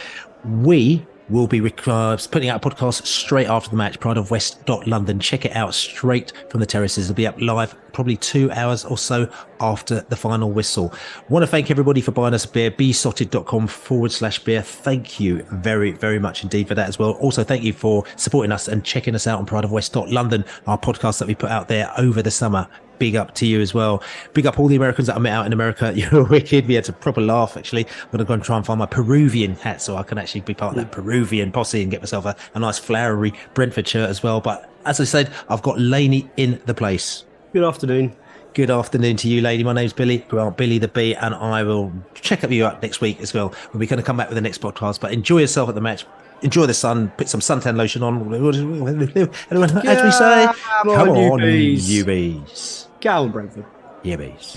We will be putting out a podcast straight after the match, prideofwest.london. Check it out straight from the terraces. It'll be up live probably 2 hours or so after the final whistle. Want to thank everybody for buying us a beer, besotted.com/beer. Thank you very, very much indeed for that as well. Also, thank you for supporting us and checking us out on prideofwest.london, our podcast that we put out there over the summer. Big up to you as well. Big up all the Americans that I met out in America. You're wicked. We had a proper laugh, actually. I'm going to go and try and find my Peruvian hat so I can actually be part of that Peruvian posse and get myself a nice flowery Brentford shirt as well. But as I said, I've got Laney in the place. Good afternoon. Good afternoon to you, lady. My name's Billy, Billy the Bee, and I will check up you out next week as well. We're going to come back with the next podcast, but enjoy yourself at the match. Enjoy the sun, put some suntan lotion on. As we say, come on, you bees. Go on, Brentford. Yeah, bees.